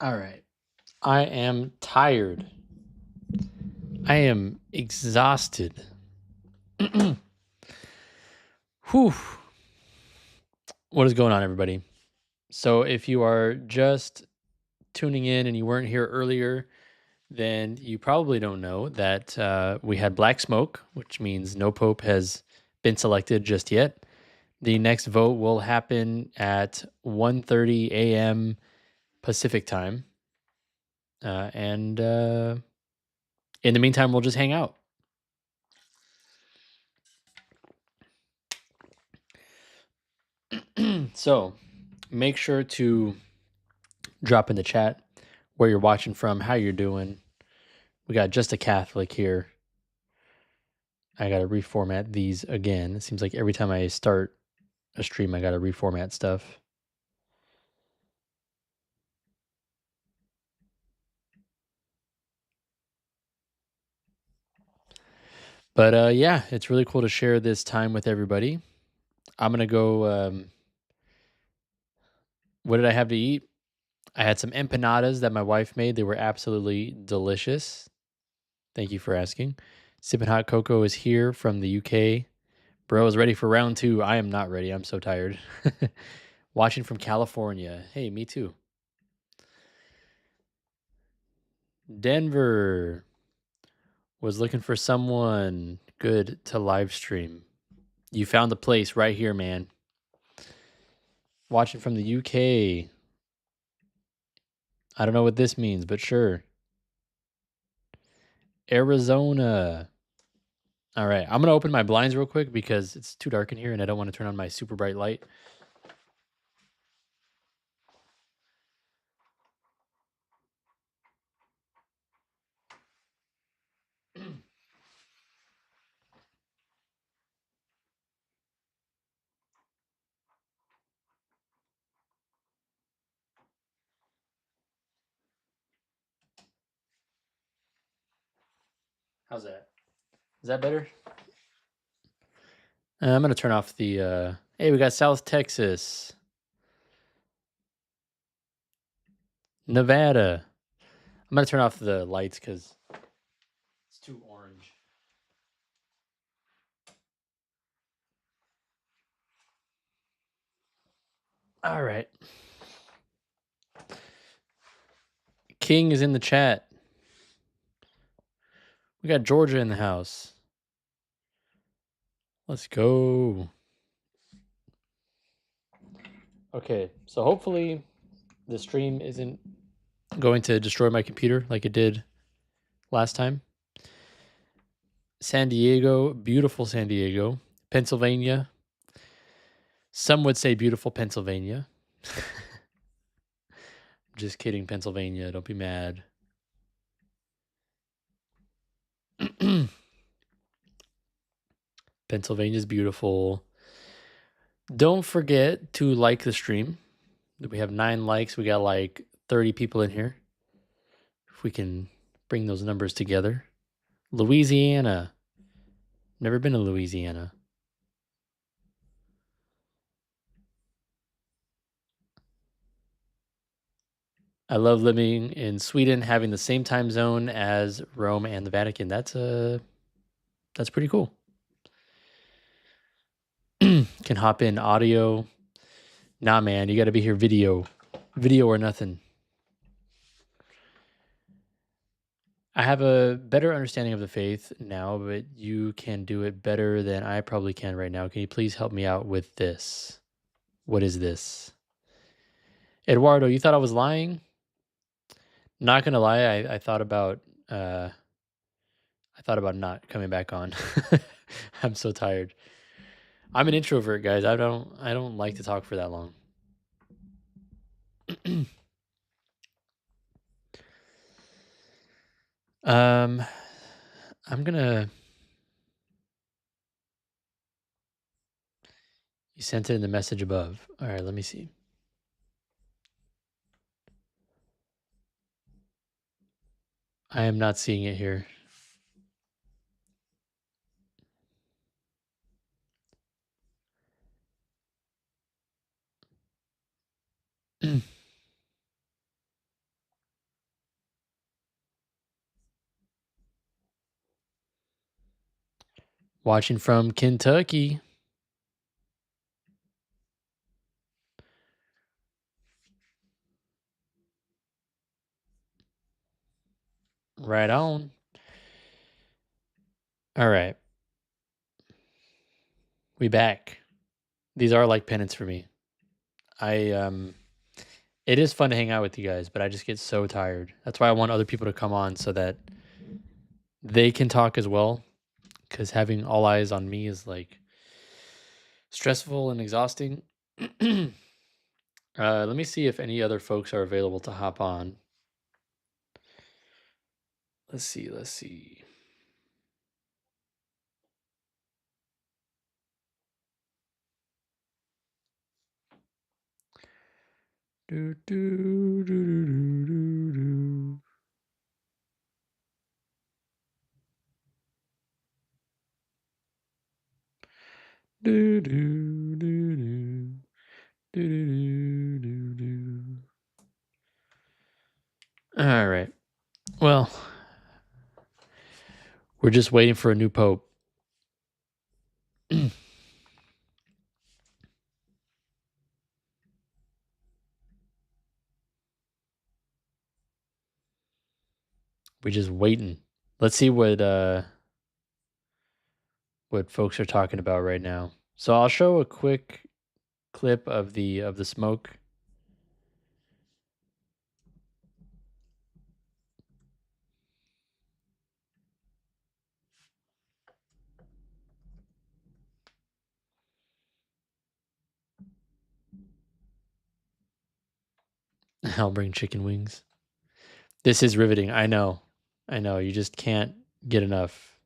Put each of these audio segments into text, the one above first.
All right. I am tired. I am exhausted. Whew. What is going on, everybody? So, if you are just tuning in and you weren't here earlier, then you probably don't know that we had black smoke, which means no pope has been selected just yet. The next vote will happen at 1:30 a.m. Pacific time, and in the meantime, we'll just hang out. So, make sure to drop in the chat where you're watching from, how you're doing. We got Just a Catholic here. I got to reformat these again. It seems like every time I start a stream, I got to reformat stuff. But yeah, it's really cool to share this time with everybody. I'm going to go. What did I have to eat? I had some empanadas that my wife made. They were absolutely delicious. Thank you for asking. Sipping Hot Cocoa is here from the UK. Bro is ready for round two. I am not ready. I'm so tired. Watching from California. Hey, me too. Denver was looking for someone good to live stream. You found the place right here, man. Watching from the UK. I don't know what this means, but sure. Arizona. All right, I'm going to open my blinds real quick because it's too dark in here and I don't want to turn on my super bright light. How's that? Is that better? I'm going to turn off the hey, we got South Texas. Nevada. I'm going to turn off the lights cuz it's too orange. All right. King is in the chat. We got Georgia in the house. Let's go. Okay, so hopefully the stream isn't going to destroy my computer like it did last time. San Diego, beautiful San Diego. Pennsylvania. Some would say beautiful Pennsylvania. Just kidding, Pennsylvania. Don't be mad. Pennsylvania's beautiful. Don't forget to like the stream. We have 9 likes. We got like 30 people in here. If we can bring those numbers together. Louisiana. Never been to Louisiana. I love living in Sweden, having the same time zone as Rome and the Vatican. That's pretty cool. Can hop in audio. Nah, man, you got to be here video or nothing. I have a better understanding of the faith now, but you can do it better than I probably can right now. Can you please help me out with this? What is this? Eduardo, you thought I was lying? Not gonna lie, I thought about not coming back on. I'm so tired. I'm an introvert, guys. I don't like to talk for that long. I'm gonna. You sent it in the message above. All right, let me see. I am not seeing it here. Watching from Kentucky. Right on. All right. We back. These are like penance for me. I it is fun to hang out with you guys, but I just get so tired. That's why I want other people to come on so that they can talk as well. Because having all eyes on me is like stressful and exhausting. Let me see if any other folks are available to hop on. Let's see. Let's see. Do, do, do, do, do, do. Do, do, do, do. Do, do, do, do. All right. Well, we're just waiting for a new pope. We're just waiting. Let's see what folks are talking about right now. So I'll show a quick clip of the smoke. I'll bring chicken wings. This is riveting. I know. I know. You just can't get enough.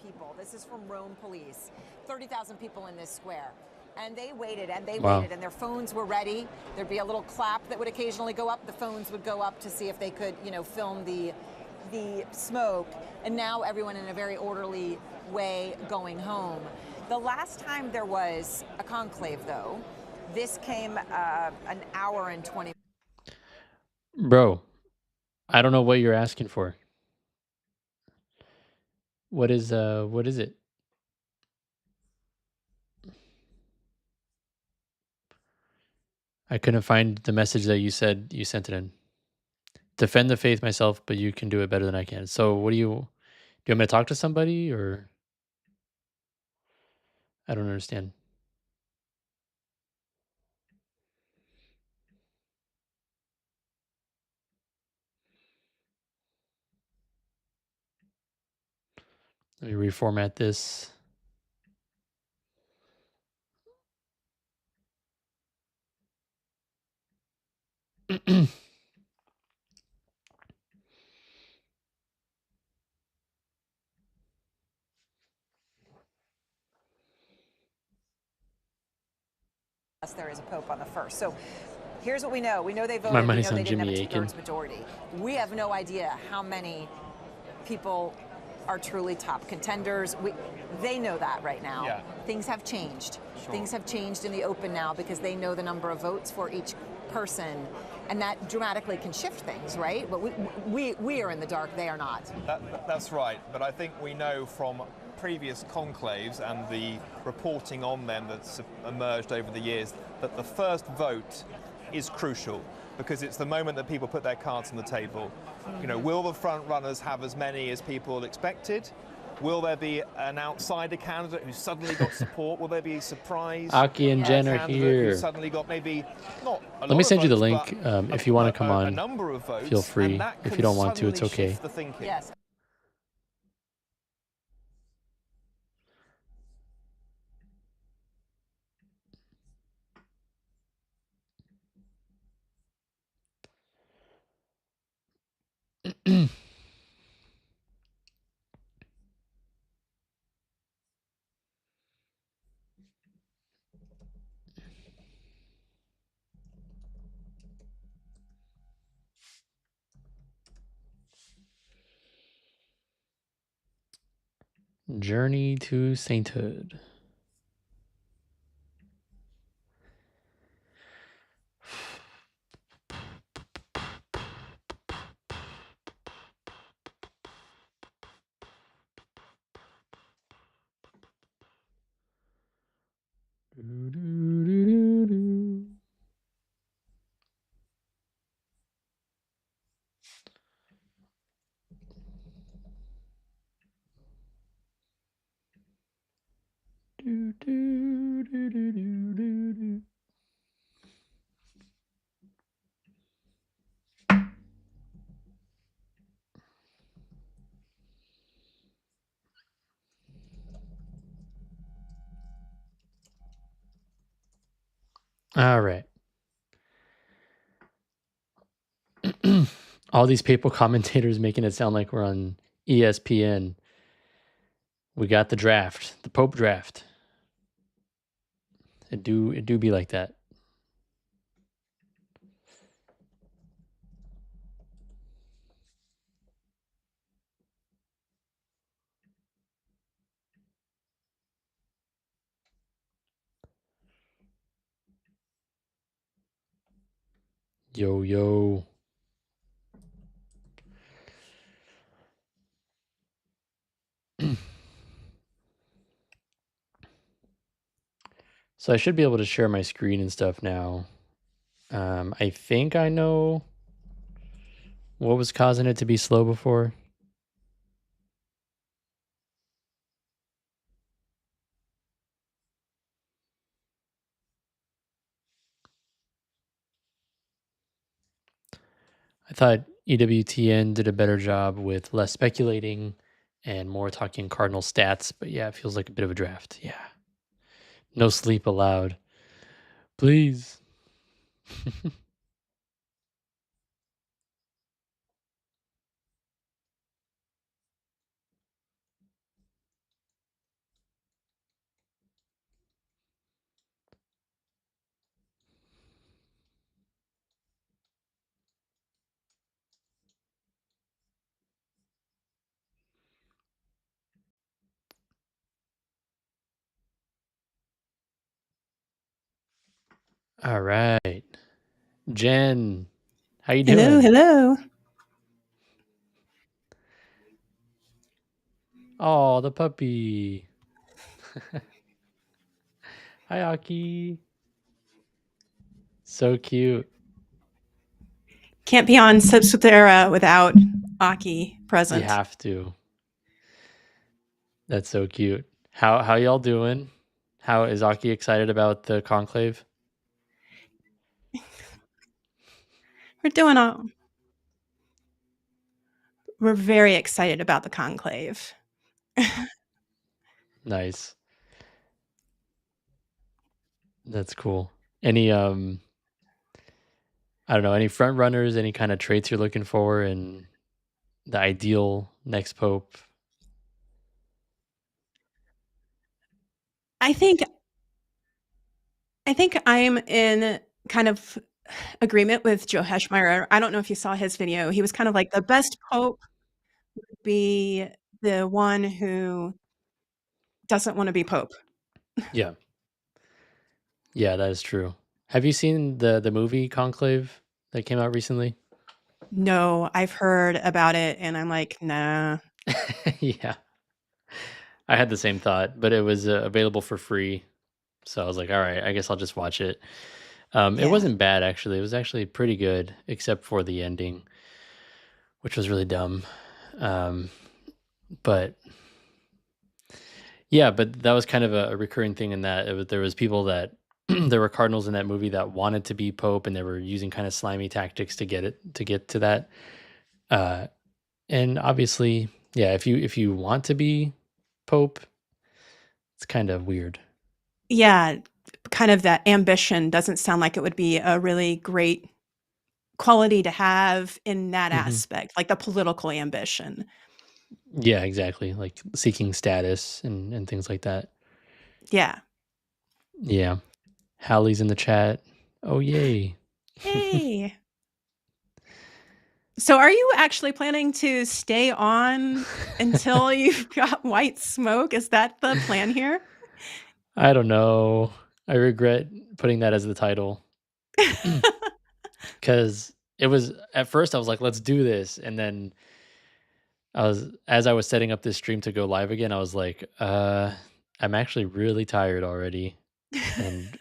People. This is from Rome police. 30,000 people in this square. And they waited and they Wow. waited and their phones were ready. There'd be a little clap that would occasionally go up. The phones would go up to see if they could, film the smoke. And now everyone in a very orderly way going home. The last time there was a conclave, though, this came an hour and 20. Bro, I don't know what you're asking for. What is it? I couldn't find the message that you said you sent it in. Defend the faith myself, but you can do it better than I can. So what do you want me to talk to somebody or I don't understand. Let me reformat this. There is a pope on the first. So here's what we know. We know they My voted. We money's know on they didn't have Jimmy a Aiken. two-thirds majority. We have no idea how many people are truly top contenders. They know that right now. Yeah. Things have changed. Sure. Things have changed in the open now because they know the number of votes for each person, and that dramatically can shift things, right? But we are in the dark. They are not. That's right. But I think we know from previous conclaves and the reporting on them that's emerged over the years that the first vote is crucial because it's the moment that people put their cards on the table. Will the front runners have as many as people expected? Will there be an outsider candidate who suddenly got support? Will there be a surprise Aki and Jen are candidate who here. suddenly got maybe not a lot Let me of send you the votes, link. but If you want to come a on, number of votes, feel free. and that If can you don't want to, it's suddenly okay. shift the thinking. Yes. Journey to Sainthood. All right. All these papal commentators making it sound like we're on ESPN. We got the draft, the Pope draft. It do be like that. Yo yo. So I should be able to share my screen and stuff now. I think I know what was causing it to be slow before. I thought EWTN did a better job with less speculating and more talking Cardinal stats, but yeah, it feels like a bit of a draft. Yeah. No sleep allowed. Please. All right. Jen, how you Hello, doing? hello. Oh, the puppy. Hi, Aki. So cute. Can't be on Subsutera without Aki present. You have to. That's so cute. How y'all doing? How is Aki excited about the conclave? We're very excited about the conclave. Nice. That's cool. Any I don't know, any front runners, any kind of traits you're looking for in the ideal next pope? I think I'm in kind of agreement with Joe Heschmeyer. I don't know if you saw his video. He was kind of like the best pope would be the one who doesn't want to be pope. Yeah. Yeah, that is true. Have you seen the movie Conclave that came out recently? No, I've heard about it and I'm like, nah. Yeah. I had the same thought, but it was available for free. So I was like, all right, I guess I'll just watch it. It Yeah. wasn't bad, actually. It was actually pretty good, except for the ending, which was really dumb. But yeah, but that was kind of a recurring thing in that there was people that there were cardinals in that movie that wanted to be pope, and they were using kind of slimy tactics to get to that. And obviously, yeah, if you want to be pope, it's kind of weird. Yeah, kind of that ambition doesn't sound like it would be a really great quality to have in that Hmm. aspect, like the political ambition. Yeah, exactly. Like seeking status and things like that. Yeah. Yeah. Hallie's in the chat. Oh yay. Hey. So are you actually planning to stay on until you've got white smoke? Is that the plan here? I don't know. I regret putting that as the title because it was at first I was like, let's do this. And then as I was setting up this stream to go live again, I was like, I'm actually really tired already. And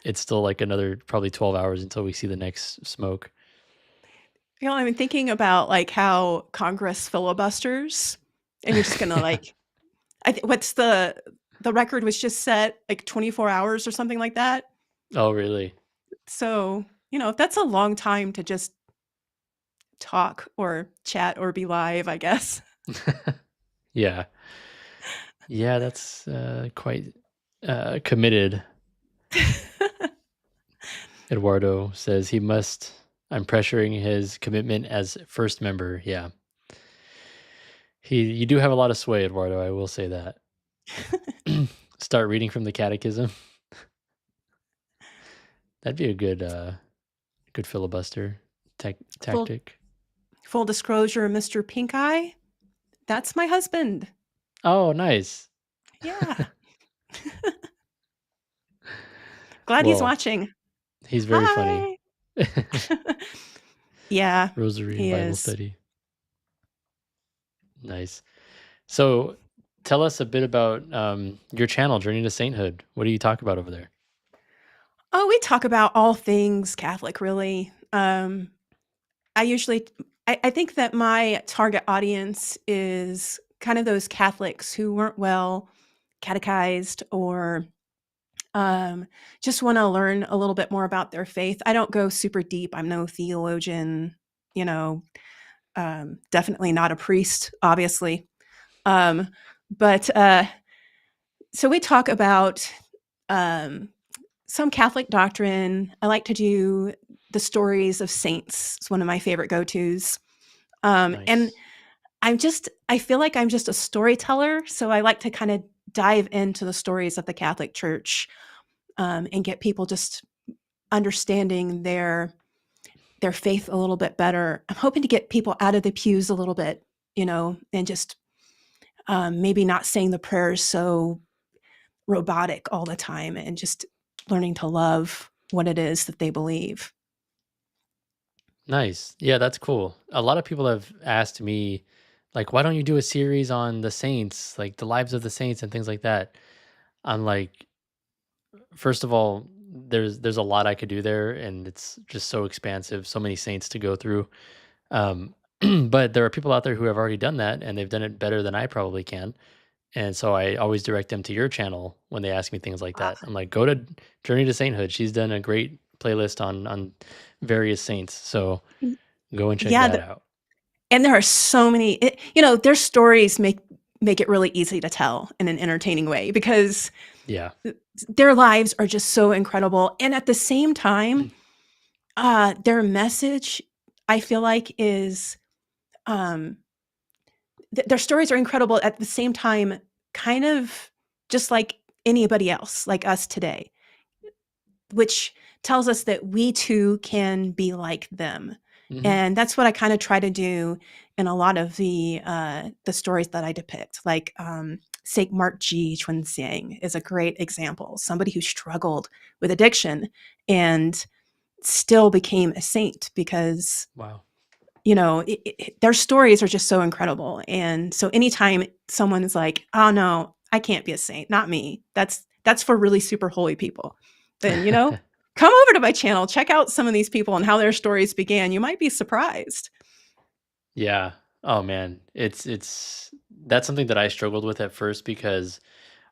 it's still like another probably 12 hours until we see the next smoke. You know, I'm thinking about, like, how Congress filibusters, and you're just gonna, like what's the record was just set, like, 24 hours or something like that? Oh, really? So, that's a long time to just talk or chat or be live, I guess. Yeah. Yeah, that's quite committed. Eduardo says he must. I'm pressuring his commitment as first member. Yeah. You do have a lot of sway, Eduardo, I will say that. Start reading from the catechism. That'd be a good filibuster Full tactic. full disclosure, Mr. Pink Eye, that's my husband. Oh, nice. Yeah. Glad he's Well, watching. he's very funny. Hi. Yeah, Rosary and he Bible is. study. Nice. So, tell us a bit about your channel, Journey to Sainthood. What do you talk about over there? Oh, we talk about all things Catholic, really. I usually I think that my target audience is kind of those Catholics who weren't well catechized or um, just want to learn a little bit more about their faith. I don't go super deep. I'm no theologian, you know, definitely not a priest, obviously. Um, but so we talk about um, some Catholic doctrine. I like to do the stories of saints. It's one of my favorite go-tos. And Nice. I feel like I'm just a storyteller, so I like to kind of dive into the stories of the Catholic Church, and get people just understanding their faith a little bit better. I'm hoping to get people out of the pews a little bit, and just maybe not saying the prayers so robotic all the time, and just learning to love what it is that they believe. Nice. Yeah, that's cool. A lot of people have asked me, like, why don't you do a series on the saints, like the lives of the saints and things like that? I'm like, first of all, there's a lot I could do there, and it's just so expansive, so many saints to go through. Um, but there are people out there who have already done that, and they've done it better than I probably can. And so I always direct them to your channel when they ask me things like Uh, that. I'm like, go to Journey to Sainthood. She's done a great playlist on various saints. So go and check yeah, that out. and there are so many. Their stories make it really easy to tell in an entertaining way because Yeah. their lives are just so incredible, and at the same time, their message, I feel like, is um, their stories are incredible at the same time, kind of just like anybody else, like us today, which tells us that we too can be like them. Hmm. And that's what I kind of try to do in a lot of the stories that I depict. Like Saint Mark G. Chuan is a great example. Somebody who struggled with addiction and still became a saint because Wow. their stories are just so incredible. And so anytime someone is like, "Oh no, I can't be a saint, not me. That's for really super holy people." Then, come over to my channel, check out some of these people and how their stories began. You might be surprised. Yeah. Oh man. It's that's something that I struggled with at first because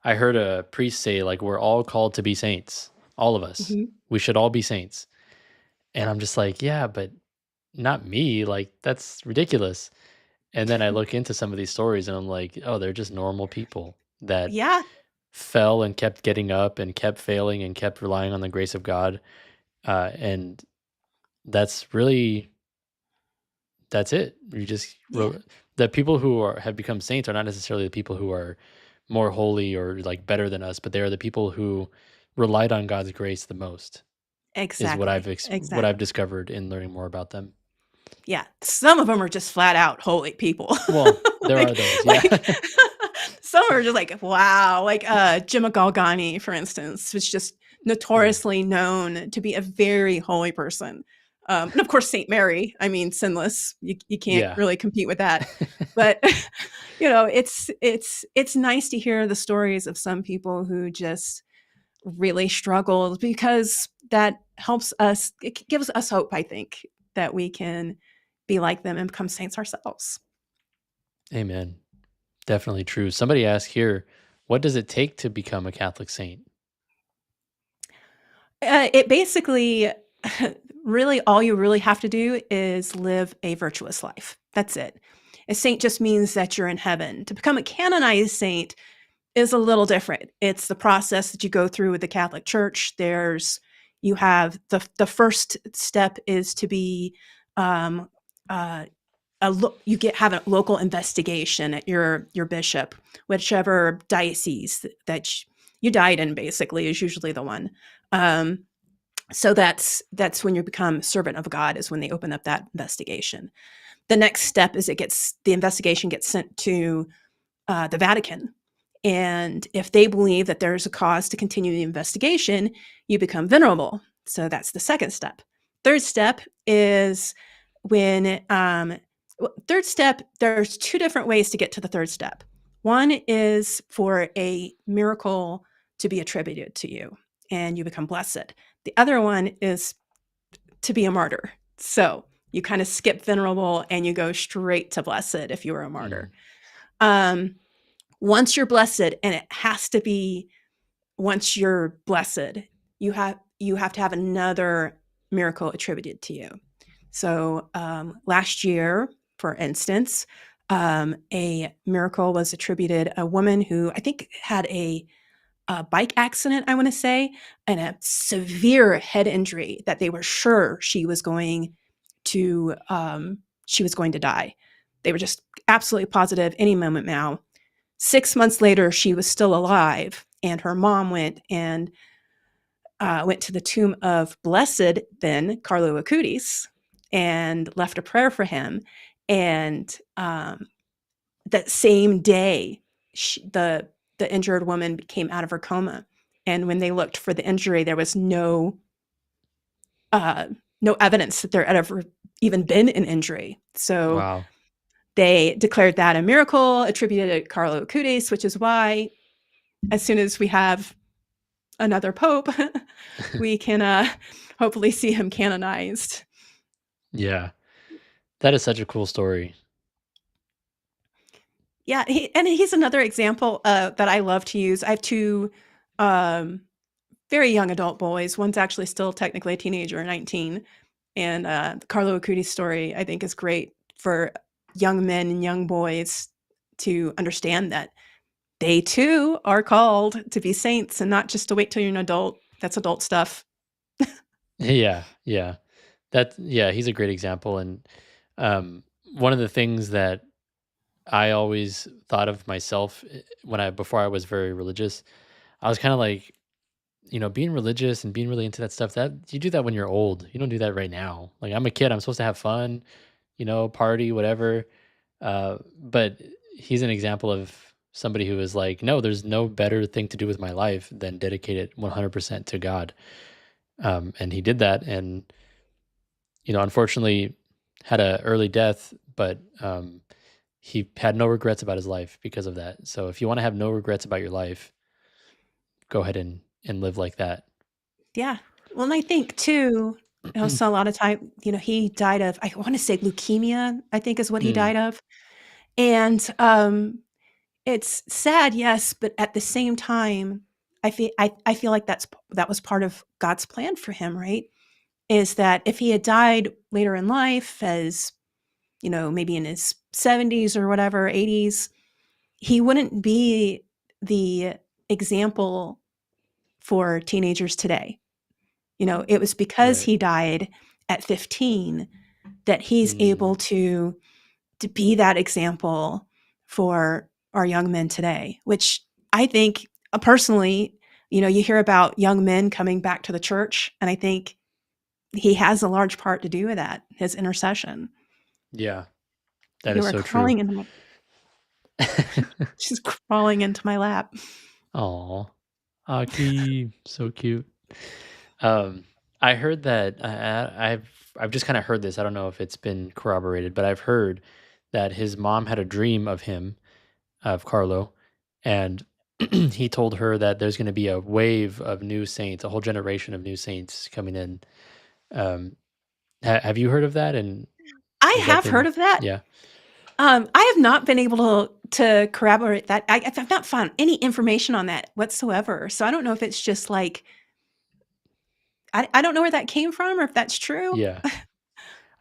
I heard a priest say like we're all called to be saints. All of us. Mhm. We should all be saints. And I'm just like, yeah, but not me. Like that's ridiculous. And then I look into some of these stories and I'm like, oh, they're just normal people that Yeah, fell and kept getting up and kept failing and kept relying on the grace of God. And that's really that's it. You just yeah, the people who have become saints are not necessarily the people who are more holy or like better than us, but they are the people who relied on God's grace the most. Is what exactly, what I've exactly. discovered in learning more about them. Yeah, some of them are just flat out holy people. Well, there are Like those, yeah. like, some are just like, wow, like, Gemma Galgani, for instance, was just Mm, notoriously known to be a very holy person. And of course, Saint Mary, I mean, sinless. You can't yeah. really compete with that. But, it's nice to hear the stories of some people who just really struggled, because that helps us, it gives us hope, I think, that we can be like them and become saints ourselves. Amen. Definitely true. Somebody asked here, what does it take to become a Catholic saint? It basically, really, all you really have to do is live a virtuous life. That's it. A saint just means that you're in heaven. To become a canonized saint is a little different. It's the process that you go through with the Catholic Church. You have the first step is to be, um, uh, you have a local investigation at your bishop, whichever diocese that you died in. Basically, is usually the one. Um, so that's when you become servant of God, is when they open up that investigation. The next step is the investigation gets sent to the Vatican. And if they believe that there's a cause to continue the investigation, you become venerable. So that's the second step. Third step is when, third step, there's two different ways to get to the third step. One is for a miracle to be attributed to you and you become blessed. The other one is to be a martyr. So you kind of skip venerable and you go straight to blessed if you were a Mm, martyr. Um, Once you're blessed, and it has to be once you're blessed, you have to have another miracle attributed to you. So last year, for instance, a miracle was attributed a woman who I think had a bike accident, I want to say, and a severe head injury that they were sure she was going to die. They were just absolutely positive any moment now. 6 months later, she was still alive, and her mom went to the tomb of Blessed then Carlo Acutis and left a prayer for him. And that same day, the injured woman came out of her coma. And when they looked for the injury, there was uh, no evidence that there had ever even been an injury. So wow. they declared that a miracle, attributed it to Carlo Acutis, which is why as soon as we have another pope, we can hopefully see him canonized. Yeah. That is such a cool story. Yeah, he's another example that I love to use. I have two um, very young adult boys. One's actually still technically a teenager, 19. And the Carlo Acutis story, I think, is great for young men and young boys to understand that they too are called to be saints and not just to wait till you're an adult. That's adult stuff. Yeah, yeah. Yeah, he's a great example. And um, one of the things that I always thought of myself before I was very religious, I was kind of like, being religious and being really into that stuff, that you do that when you're old. You don't do that right now. Like, I'm a kid, I'm supposed to have fun, party, whatever. But he's an example of somebody who is like, no, there's no better thing to do with my life than dedicate it 100% to God. And he did that, and unfortunately, had a early death, but he had no regrets about his life because of that. So if you want to have no regrets about your life, go ahead and live like that. Yeah. Well, and I think too, also a lot of time, he died of, I want to say leukemia, I think is what he Mm, died of. And it's sad, yes, but at the same time, I feel like that was part of God's plan for him, right? Is that if he had died later in life, as maybe in his 70s or whatever, 80s, he wouldn't be the example for teenagers today. It was because right. he died at 15 that he's Mm, able to be that example for our young men today, which I think, personally, you hear about young men coming back to the church, and I think he has a large part to do with that, his intercession. Yeah, that You is are so true. crawling into my she's crawling into my lap. Aw, Aki, so cute. Um, I heard that I've just kind of heard this. I don't know if it's been corroborated, but I've heard that his mom had a dream of him, of Carlo, and he told her that there's going to be a wave of new saints, a whole generation of new saints coming in. Um, have you heard of that? And I has that have heard been? of that. Yeah, I have not been able to corroborate that. I've not found any information on that whatsoever. So I don't know if it's just like I don't know where that came from or if that's true. yeah.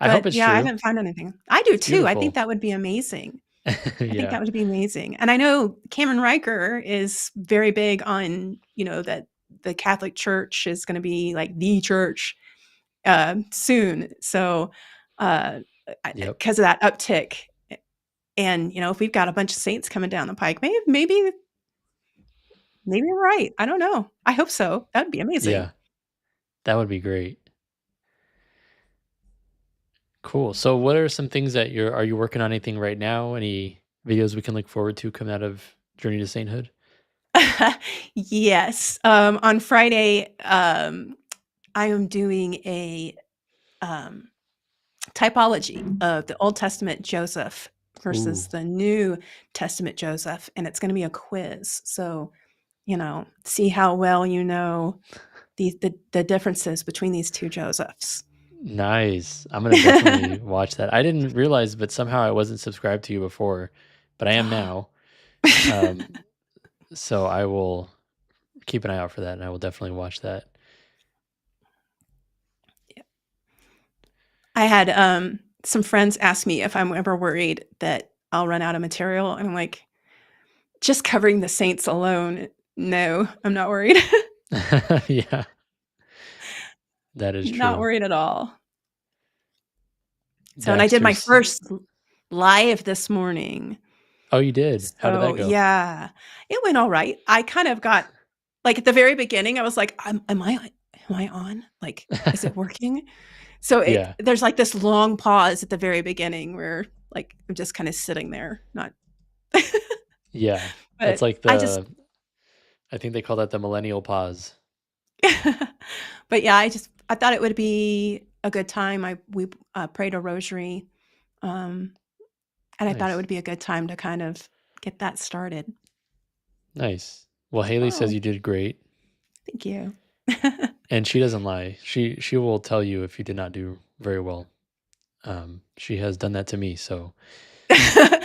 I hope But it's yeah, I true. haven't found anything. I do It's too. I think beautiful. that would be amazing. I think Yeah. that would be amazing. And I know Cameron Riker is very big on, that the Catholic Church is going to be like the church soon. So, uh, Yep. because of that uptick, and if we've got a bunch of saints coming down the pike, maybe you're right. I don't know. I hope so. That would be amazing. Yeah. That would be great. Cool. So what are some things that are you working on anything right now? Any videos we can look forward to coming out of Journey to Sainthood? Yes. On Friday, I am doing a um, typology of the Old Testament Joseph versus Ooh, the New Testament Joseph, and it's going to be a quiz. So, see how well you know the differences between these two Josephs. nice. I'm gonna definitely watch that. I didn't realize, but somehow I wasn't subscribed to you before, but I am now. Um, so I will keep an eye out for that, and I will definitely watch that. I had some friends ask me if I'm ever worried that I'll run out of material, and I'm like, just covering the saints alone, no, I'm not worried. Yeah, that is Not true. worried at all. So, and I did my Daxter's. first live this morning. Oh, you did. How did that So, go? yeah, it went all right. I kind of got like, at the very beginning, I was like, Am I on? Like, is it working?" So, Yeah, there's, like, this long pause at the very beginning where, like, I'm just kinda sitting there, not yeah. That's but like I just I think they call that the millennial pause. but, yeah, I thought it would be a good time. We prayed a rosary, um, and I thought it Nice. would be a good time to kind of get that started. Nice. Well, Haley says Oh, you did great, thank you. and she doesn't lie. She will tell you if you did not do very well. She has done that to me, so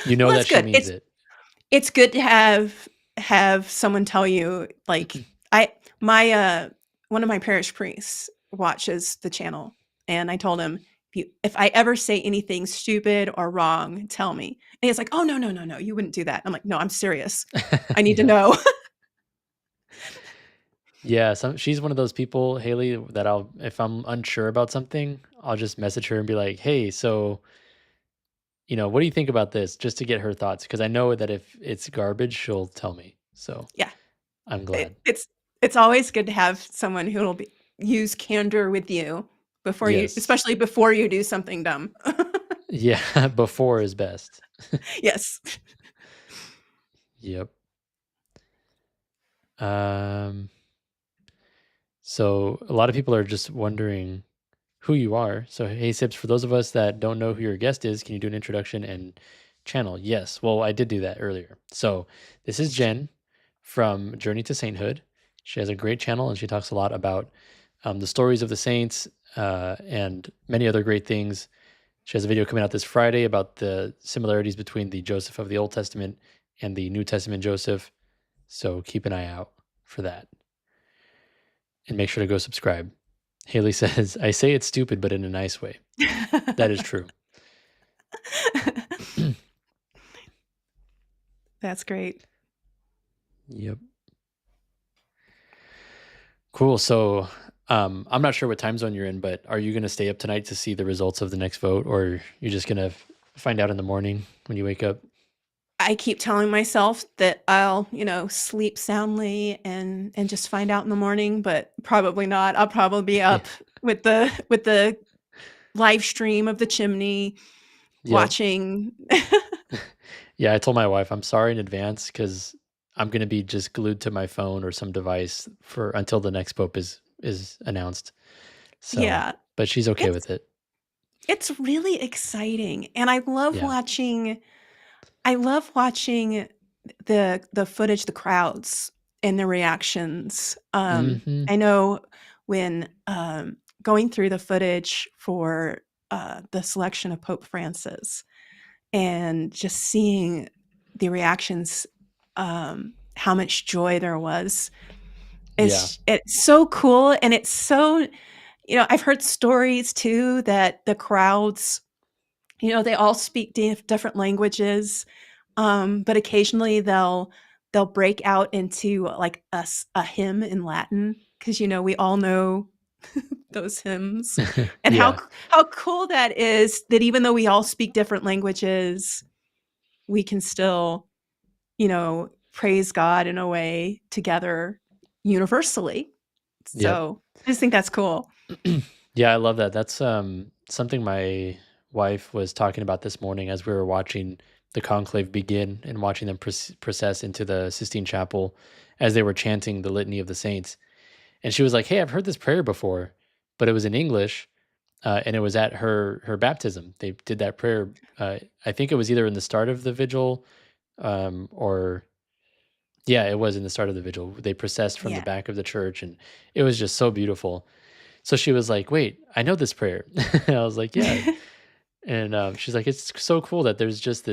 you know Well, that that's she good. means it. It's good to have someone tell you, like, I my, one of my parish priests watches the channel, and I told him, "If I ever say anything stupid or wrong, tell me." And he's like, "Oh, no, no, no, no, you wouldn't do that." I'm like, "No, I'm serious. I need to Yeah, know." yeah. She's one of those people, Haley, that if I'm unsure about something, I'll just message her and be like, "Hey, so what do you think about this?" Just to get her thoughts, because I know that if it's garbage, she'll tell me. So Yeah. I'm It glad. it's always good to have someone who will use candor with you Yes. especially before you do something dumb. Yeah. Before is best. Yes. Yep. Um. So a lot of people are just wondering who you are. So, hey, Sips, for those of us that don't know who your guest is, can you do an introduction and channel? Yes. Well, I did do that earlier. So, this is Jen from Journey to Sainthood. She has a great channel and she talks a lot about the stories of the saints and many other great things. She has a video coming out this Friday about the similarities between the Joseph of the Old Testament and the New Testament Joseph. So, keep an eye out for that and make sure to go subscribe. Haley says, I say it's stupid, but in a nice way. That is true. That's great. Yep. Cool. So, I'm not sure what time zone you're in, but are you going to stay up tonight to see the results of the next vote, or you're just going to find out in the morning when you wake up? I keep telling myself that I'll, sleep soundly and just find out in the morning, but probably not. I'll probably be Yeah. up with the live stream of the chimney Yep. watching. Yeah, I told my wife, "I'm sorry in advance because I'm gonna be just glued to my phone or some device for until the next pope is announced." So, Yeah, but she's okay it's with it. it's really exciting, and Yeah. I love watching the footage, the crowds, and the reactions. Mhm. I know when, going through the footage for, the selection of Pope Francis and just seeing the reactions, how much joy there was. Yeah. It's so cool, and it's so I've heard stories too that the crowds, they all speak different languages, but occasionally they'll break out into, like, a hymn in Latin because we all know those hymns, and Yeah. how cool that is that even though we all speak different languages, we can still, praise God in a way together universally. Yep. So, I just think that's cool. Yeah, I love that. That's something my wife was talking about this morning as we were watching the conclave begin and watching them process into the Sistine Chapel as they were chanting the Litany of the Saints. And she was like, "Hey, I've heard this prayer before, but it was in English, and it was at her baptism. They did that prayer. I think it was either in the start of the vigil, or yeah, it was in the start of the vigil. They processed from the Yeah. back of the church, and it was just so beautiful." So she was like, "Wait, I know this prayer." I was like, "Yeah." And she's like, "It's so cool that there's just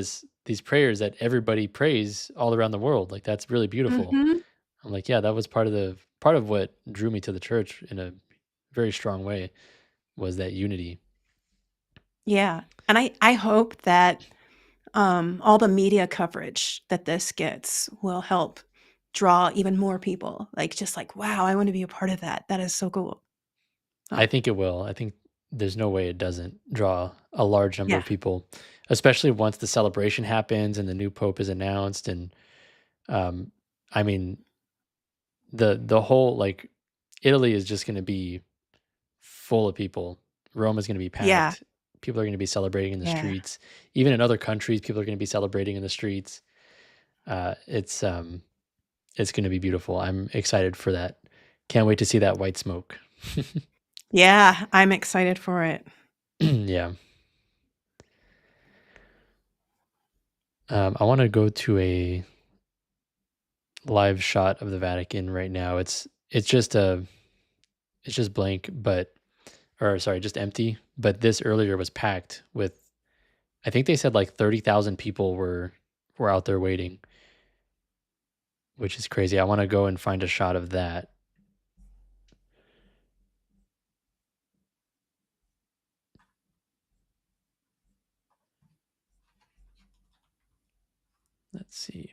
these prayers that everybody prays all around the world. Like that's really beautiful." Mhm. I'm like, "Yeah, that was part of what drew me to the church in a very strong way was that unity." Yeah, and I hope that, all the media coverage that this gets will help draw even more people, like, just like, "Wow, I wanna be a part of that. That is so cool." I Oh, think it will. I think there's no way it doesn't draw a large number yeah, of people, especially once the celebration happens and the new pope is announced. And um, I mean, the whole like Italy is just going to be full of people. Rome is going to be yeah, packed. People are going to be celebrating in the yeah. streets. Even in other countries, people are going to be celebrating in the streets. It's going to be beautiful. I'm excited for that. Can't wait to see that white smoke. Yeah, I'm excited for it. Yeah. I want to go to a live shot of the Vatican right now. It's just blank, but or sorry, just empty. But this earlier was packed with. I think they said like 30,000 people were out there waiting, which is crazy. I want to go and find a shot of that. Let's see.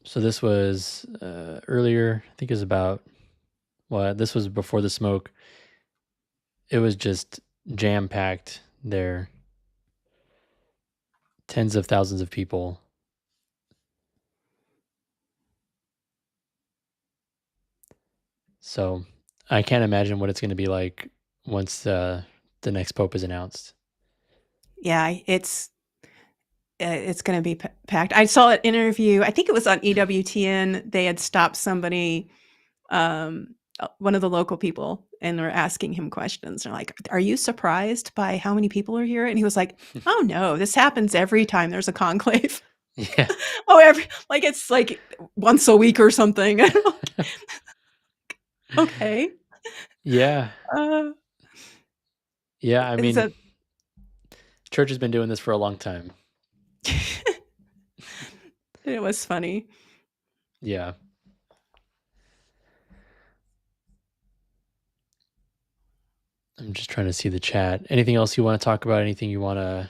So this was earlier. I think it was about. Well, this was before the smoke. It was just jam packed there. Tens of thousands of people. So I can't imagine what it's going to be like once the next pope is announced. Yeah, it's gonna be packed. I saw an interview, I think it was on EWTN, they had stopped somebody, one of the local people, and they're asking him questions. They're like, "Are you surprised by how many people are here?" And he was like, "Oh, no, this happens every time there's a conclave." Yeah. Oh, it's like once a week or something. Okay. Yeah. Uh, Yeah. I is mean, that church has been doing this for a long time. it was funny. Yeah. I'm just trying to see the chat. Anything else you want to talk about? Anything you want to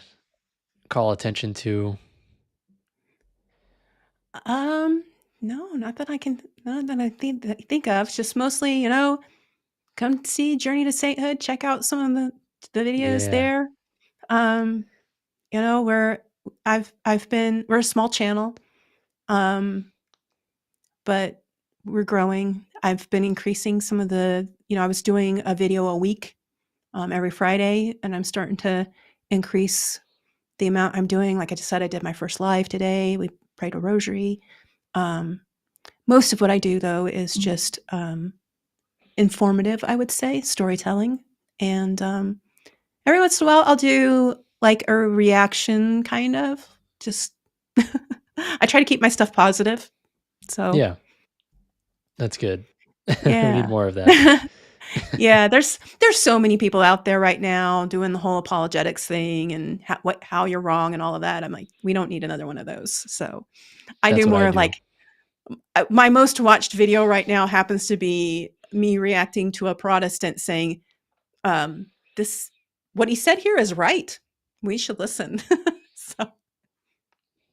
call attention to? Um No, not that I think of. It's just mostly, come see Journey to Sainthood, check out some of the videos Yeah. there. Um, we're we're a small channel, um, but we're growing. I've been increasing some of I was doing a video a week, every Friday, and I'm starting to increase the amount I'm doing. Like I just said, I did my first live today. We prayed a rosary. Um, Most of what I do, though, is just informative, I would say, storytelling. And every once in a while, I'll do like a reaction kind of. Just, I try to keep my stuff positive. So, Yeah. That's good. We need yeah. more of that. Yeah, there's so many people out there right now doing the whole apologetics thing and how you're wrong and all of that. I'm like, we don't need another one of those. So I That's do what more I of do. like my most watched video right now happens to be me reacting to a Protestant saying, "This what he said here is right. We should listen." So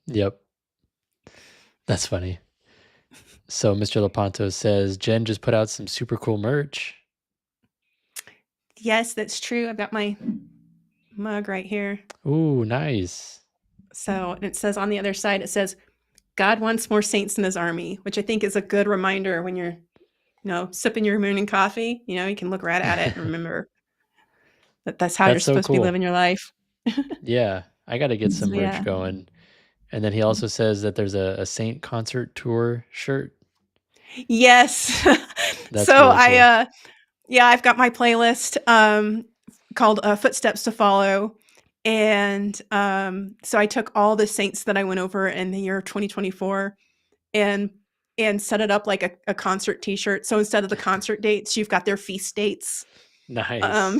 Yep. That's funny. So Mr. Lepanto says Jen just put out some super cool merch. yes, that's true. I've got my mug right here. Ooh, nice. So it says on the other side, it says, "God wants more saints in His army," which I think is a good reminder when you're sipping your morning coffee. You can look right at it and remember that that's how you're That's so supposed to be cool. living your life. Yeah, I got to get some So merch yeah. going. And then he also says that there's a Saint concert tour shirt. Yes. That's So really cool. yeah, I've got my playlist called Footsteps to Follow. And so I took all the saints that I went over in the year 2024 and set it up like a concert t-shirt. So instead of the concert dates, you've got their feast dates. Um, Nice.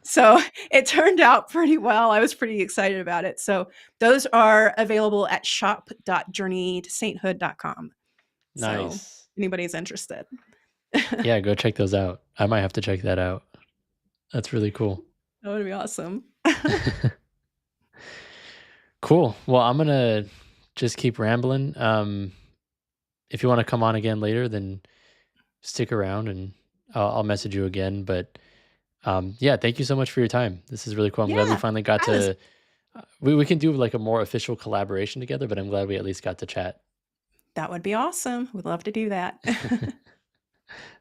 so it turned out pretty well. I was pretty excited about it. So those are available at shop.journeytosainthood.com. So Nice. anybody's interested. Yeah, go check those out. I might have to check that out. That's really cool. That would be awesome. Cool. Well, I'm gonna just keep rambling. If you want to come on again later, then stick around and I'll message you again. But yeah, thank you so much for your time. This is really cool. I'm glad we Yeah, finally got I was to. We can do like a more official collaboration together, but I'm glad we at least got to chat. that would be awesome. We'd love to do that.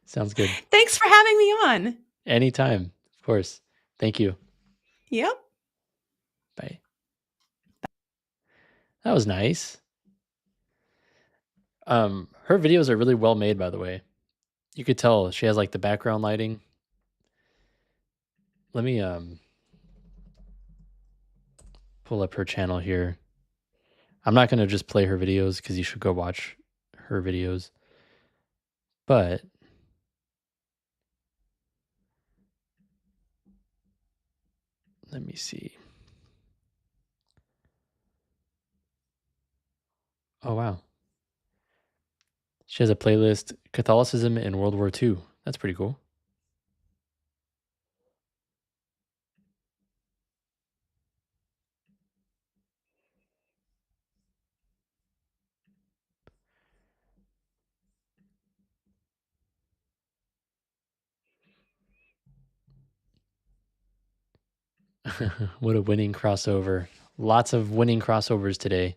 Sounds good. Thanks for having me on. Anytime, of course. Thank you. Yep. Bye. That was nice. Her videos are really well made, by the way. You could tell she has like the background lighting. Let me pull up her channel here. I'm not gonna just play her videos because you should go watch her videos. But let me see. Oh wow. She has a playlist Catholicism in World War II. That's pretty cool. What a winning crossover. Lots of winning crossovers today.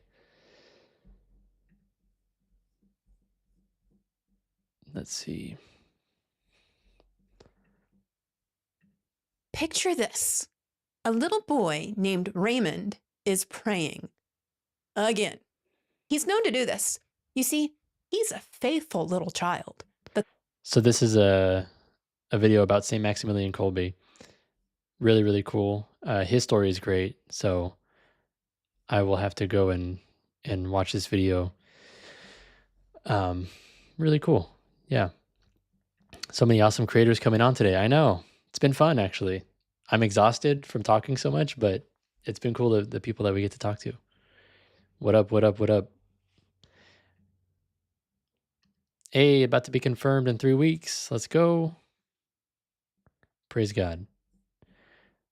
Let's see. Picture this. A little boy named Raymond is praying. Again. He's known to do this. You see, he's a faithful little child. So this is a video about St. Maximilian Kolbe. Really, really cool. His story is great. So I will have to go and watch this video. Really cool. Yeah. So many awesome creators coming on today. I know. It's been fun actually. I'm exhausted from talking so much, but it's been cool the people that we get to talk to. What up, what up, what up? Hey, about to be confirmed in 3 weeks. Let's go. Praise God.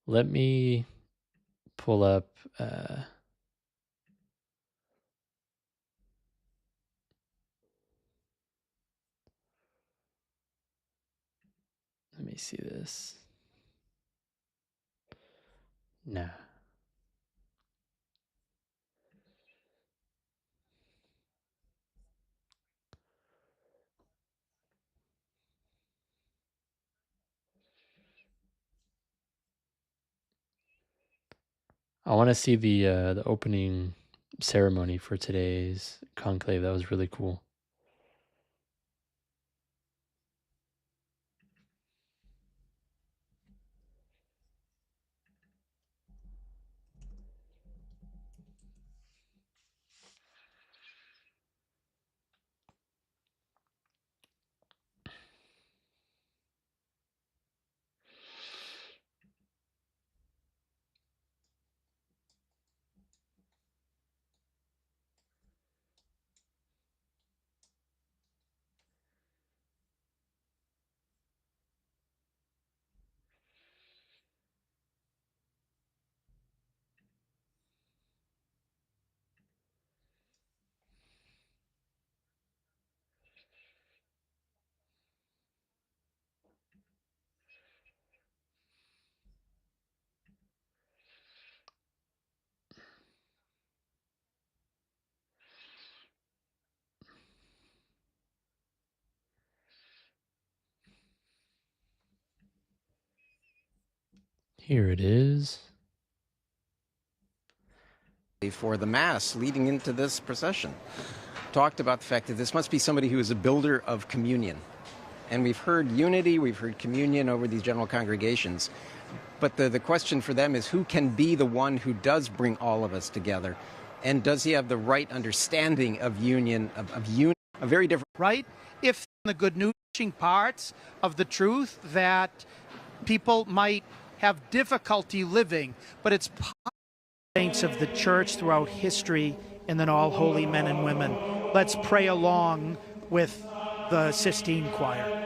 Let me pull up me see this. Nah. I want to see the opening ceremony for today's conclave. That was really cool. Here it is. For the Mass leading into this procession, talked about the fact that this must be somebody who is a builder of communion. And we've heard unity, we've heard communion over these general congregations. But the question for them is who can be the one who does bring all of us together? And does he have the right understanding of union, of union, a very different... Right? If the good news parts of the truth that people might have difficulty living, but it's saints of the church throughout history, and then all holy men and women. Let's pray along with the Sistine Choir.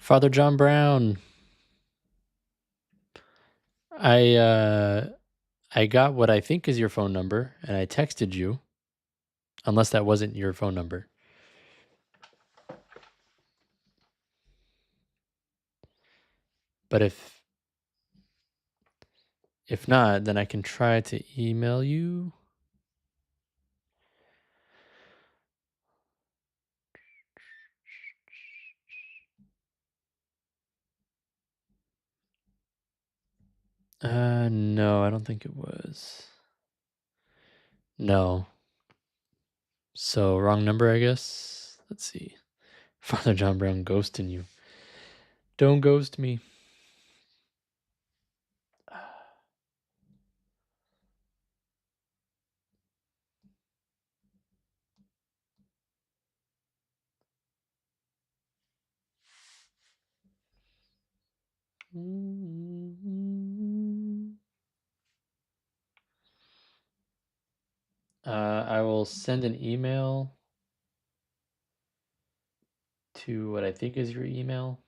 Father John Brown. I got what I think is your phone number, and I texted you, unless that wasn't your phone number. But if not, then I can try to email you. No, I don't think it was. No. So, wrong number, I guess. Let's see. Father John Brown ghosting you. Don't ghost me. I will send an email to what I think is your email.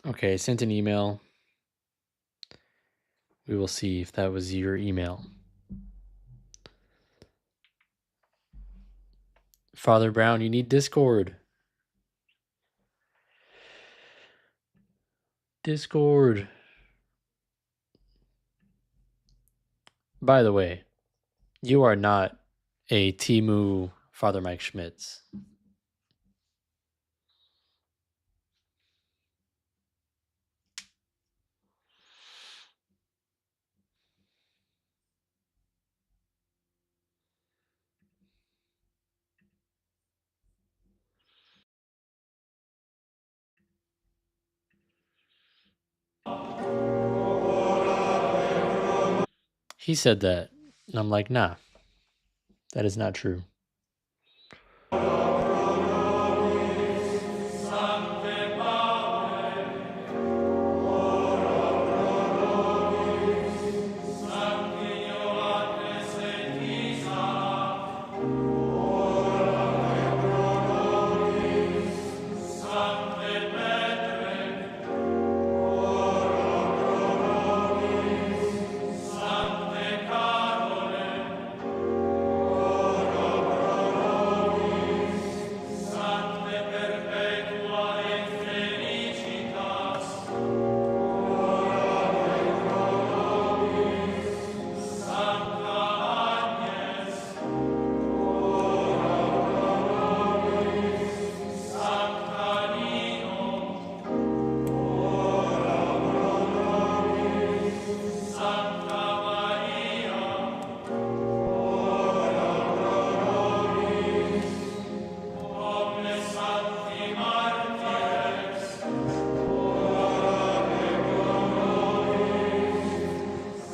Okay, sent an email. We will see if that was your email. Father Brown, you need Discord. Discord. By the way, you are not a Timu Father Mike Schmitz. He said that, and I'm like, nah, that is not true.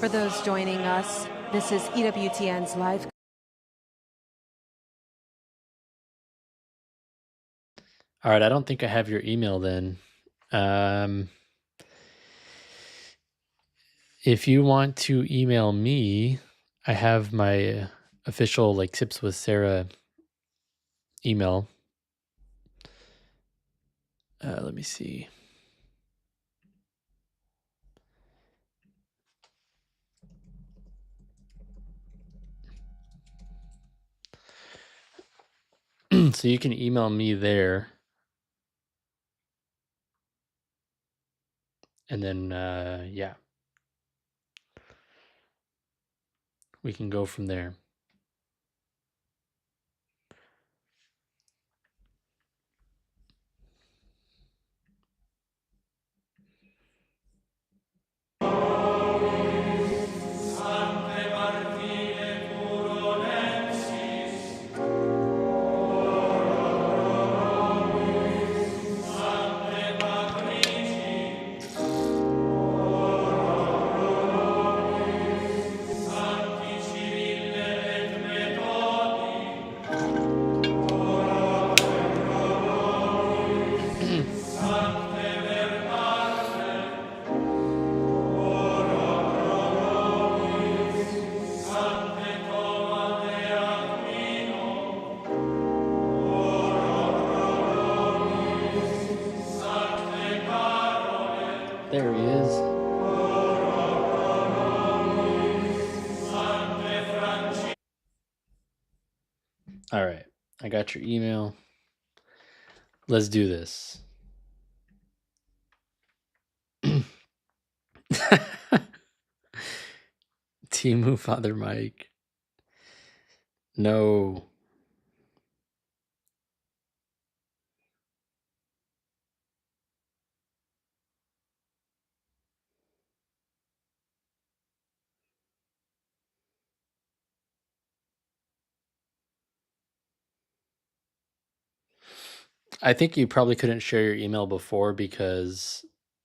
For those joining us, this is EWTN's live. All right, I don't think I have your email then. If you want to email me, I have my official like Sips with Sarah email. Let me see. So you can email me there. And then, yeah, we can go from there. There he is. All right. I got your email. Let's do this. Timu Father Mike. No. I think you probably couldn't share your email before because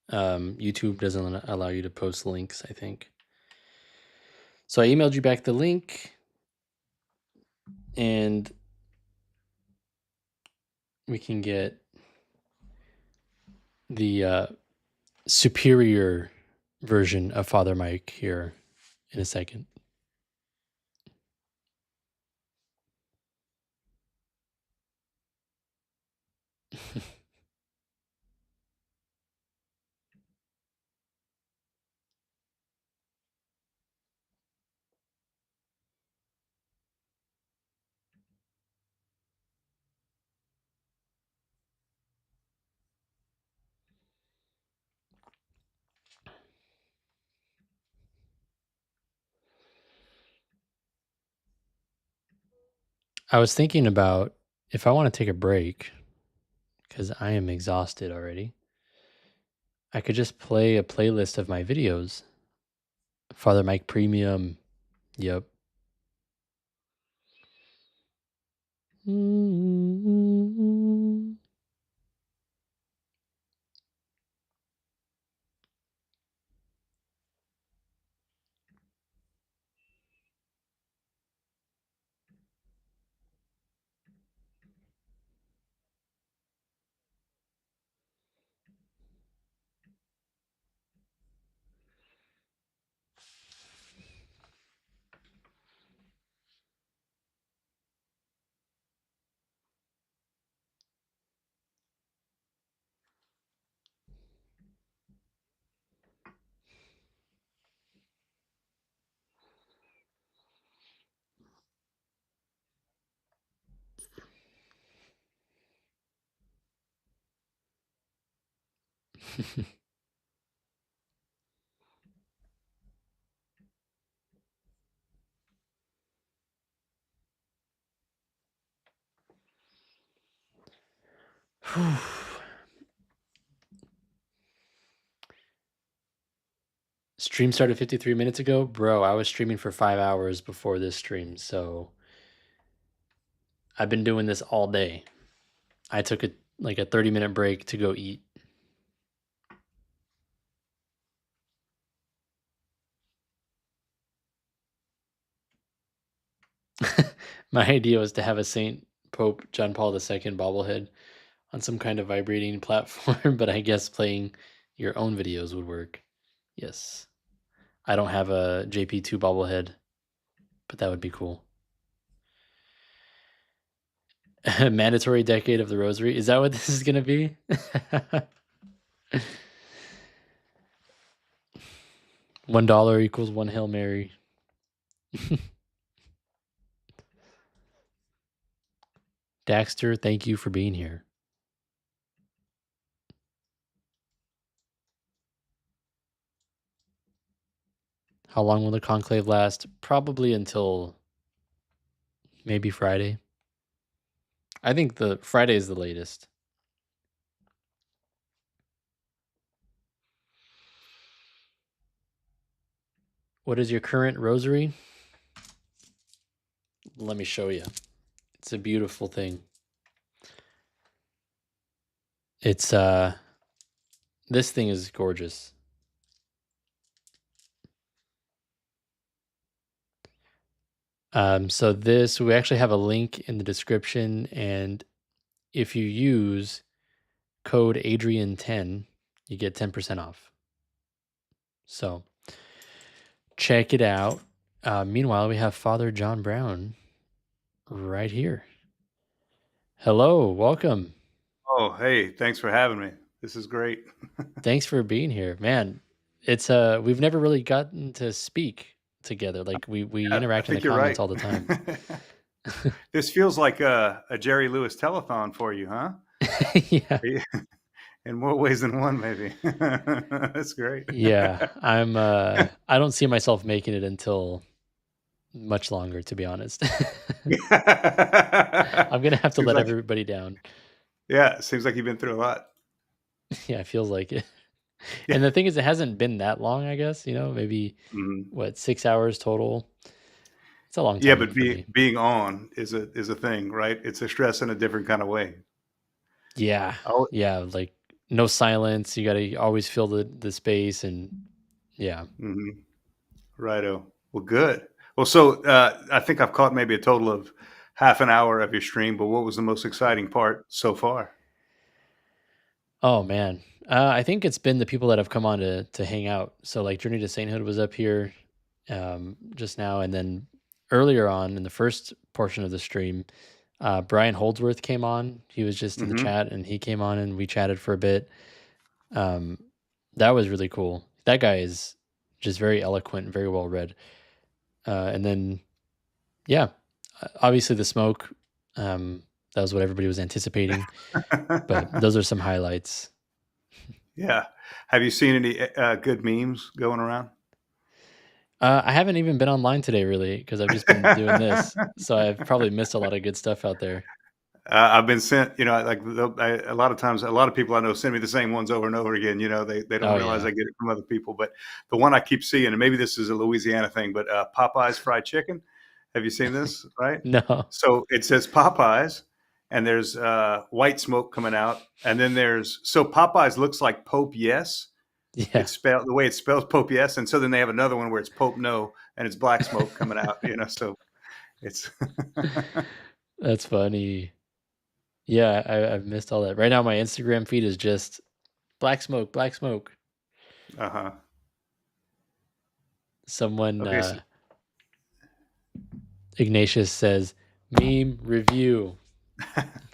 YouTube doesn't allow you to post links, I think. So I emailed you back the link, and we can get the superior version of Father Mike here in a second. I was thinking about if I want to take a break, because I am exhausted already, I could just play a playlist of my videos. Father Mike Premium. Yep. Stream started 53 minutes ago. Bro, I was streaming for 5 hours before this stream, so I've been doing this all day. I took a 30-minute break to go eat. My idea was to have a Saint Pope John Paul II bobblehead on some kind of vibrating platform, but I guess playing your own videos would work. Yes. I don't have a JP2 bobblehead, but that would be cool. Mandatory Decade of the Rosary. Is that what this is going to be? $1 equals one Hail Mary. Daxter, thank you for being here. How long will the conclave last? Probably until maybe Friday. I think the Friday is the latest. What is your current rosary? Let me show you. It's a beautiful thing. It's this thing is gorgeous. So this, we actually have a link in the description, and if you use code Adrian10, you get 10% off. So check it out. Meanwhile, we have Father John Brown right here. Hello, welcome. Oh, hey, thanks for having me. This is great. Thanks for being here, man. It's we've never really gotten to speak together. Like we Yeah, I interact in the think you're comments right. all the time. This feels like a Jerry Lewis telethon for you, huh? Yeah. In more ways than one, maybe. That's great. Yeah. I don't see myself making it until much longer, to be honest. I'm gonna have to Seems let like, everybody down. yeah, seems like you've been through a lot. Yeah, it feels like it. Yeah. And the thing is, it hasn't been that long, I guess, maybe Mhm. what, 6 hours total? It's a long Yeah, time but for me. being on is a thing, right? It's a stress in a different kind of way. Yeah. Oh, Yeah. Like no silence. You gotta always fill the space and yeah. mhm. Righto. Well, good. Well, so I think I've caught maybe a total of half an hour of your stream, but what was the most exciting part so far? Oh man. I think it's been the people that have come on to hang out. So like Journey to Sainthood was up here just now, and then earlier on in the first portion of the stream, Brian Holdsworth came on. He was just in the Hmm. chat and he came on and we chatted for a bit. Um, that was really cool. That guy is just very eloquent and very well read. And then, yeah, obviously the smoke. That was what everybody was anticipating. But those are some highlights. Yeah. Have you seen any good memes going around? I haven't even been online today, really, because I've just been doing this. So I've probably missed a lot of good stuff out there. I've been sent, like a lot of times, a lot of people I know send me the same ones over and over again. They don't Oh realize yeah. I get it from other people. But the one I keep seeing, and maybe this is a Louisiana thing, but Popeyes fried chicken. Have you seen this? Right. No. So it says Popeyes, and there's white smoke coming out, and then so Popeyes looks like Pope Yes. Yeah. It's spelled the way it spells Pope Yes, and so then they have another one where it's Pope No, and it's black smoke coming out. So it's That's funny. Yeah, I've missed all that. Right now, my Instagram feed is just black smoke, black smoke. uh-huh. Someone, Okay. So, Ignatius says, meme review.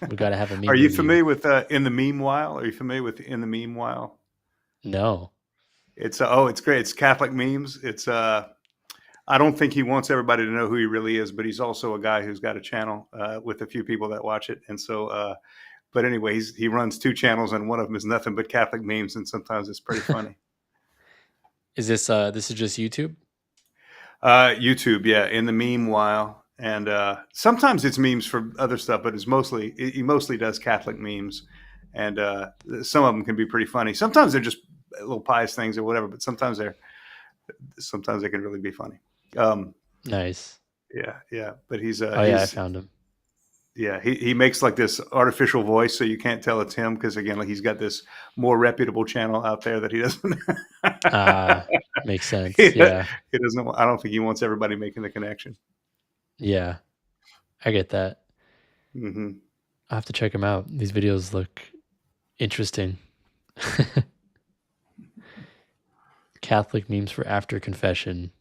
We got to have a meme are you review. familiar with In the Meanwhile? Are you familiar with In the Meanwhile? No. It's it's great. It's Catholic memes. It's I don't think he wants everybody to know who he really is, but he's also a guy who's got a channel with a few people that watch it. And so, but anyway, he runs two channels, and one of them is nothing but Catholic memes, and sometimes it's pretty funny. Is this is just YouTube? YouTube, yeah. In the Meanwhile, and sometimes it's memes for other stuff, but he mostly does Catholic memes, and some of them can be pretty funny. Sometimes they're just little pious things or whatever, but sometimes they can really be funny. Nice. Yeah. But he's Oh yeah, I found him. yeah, he makes like this artificial voice, so you can't tell it's him because again, like he's got this more reputable channel out there that he doesn't. Makes sense. He Yeah. doesn't. I don't think he wants everybody making the connection. Yeah. I get that. Hmm. I'll have to check them out. These videos look interesting. Catholic memes for after confession.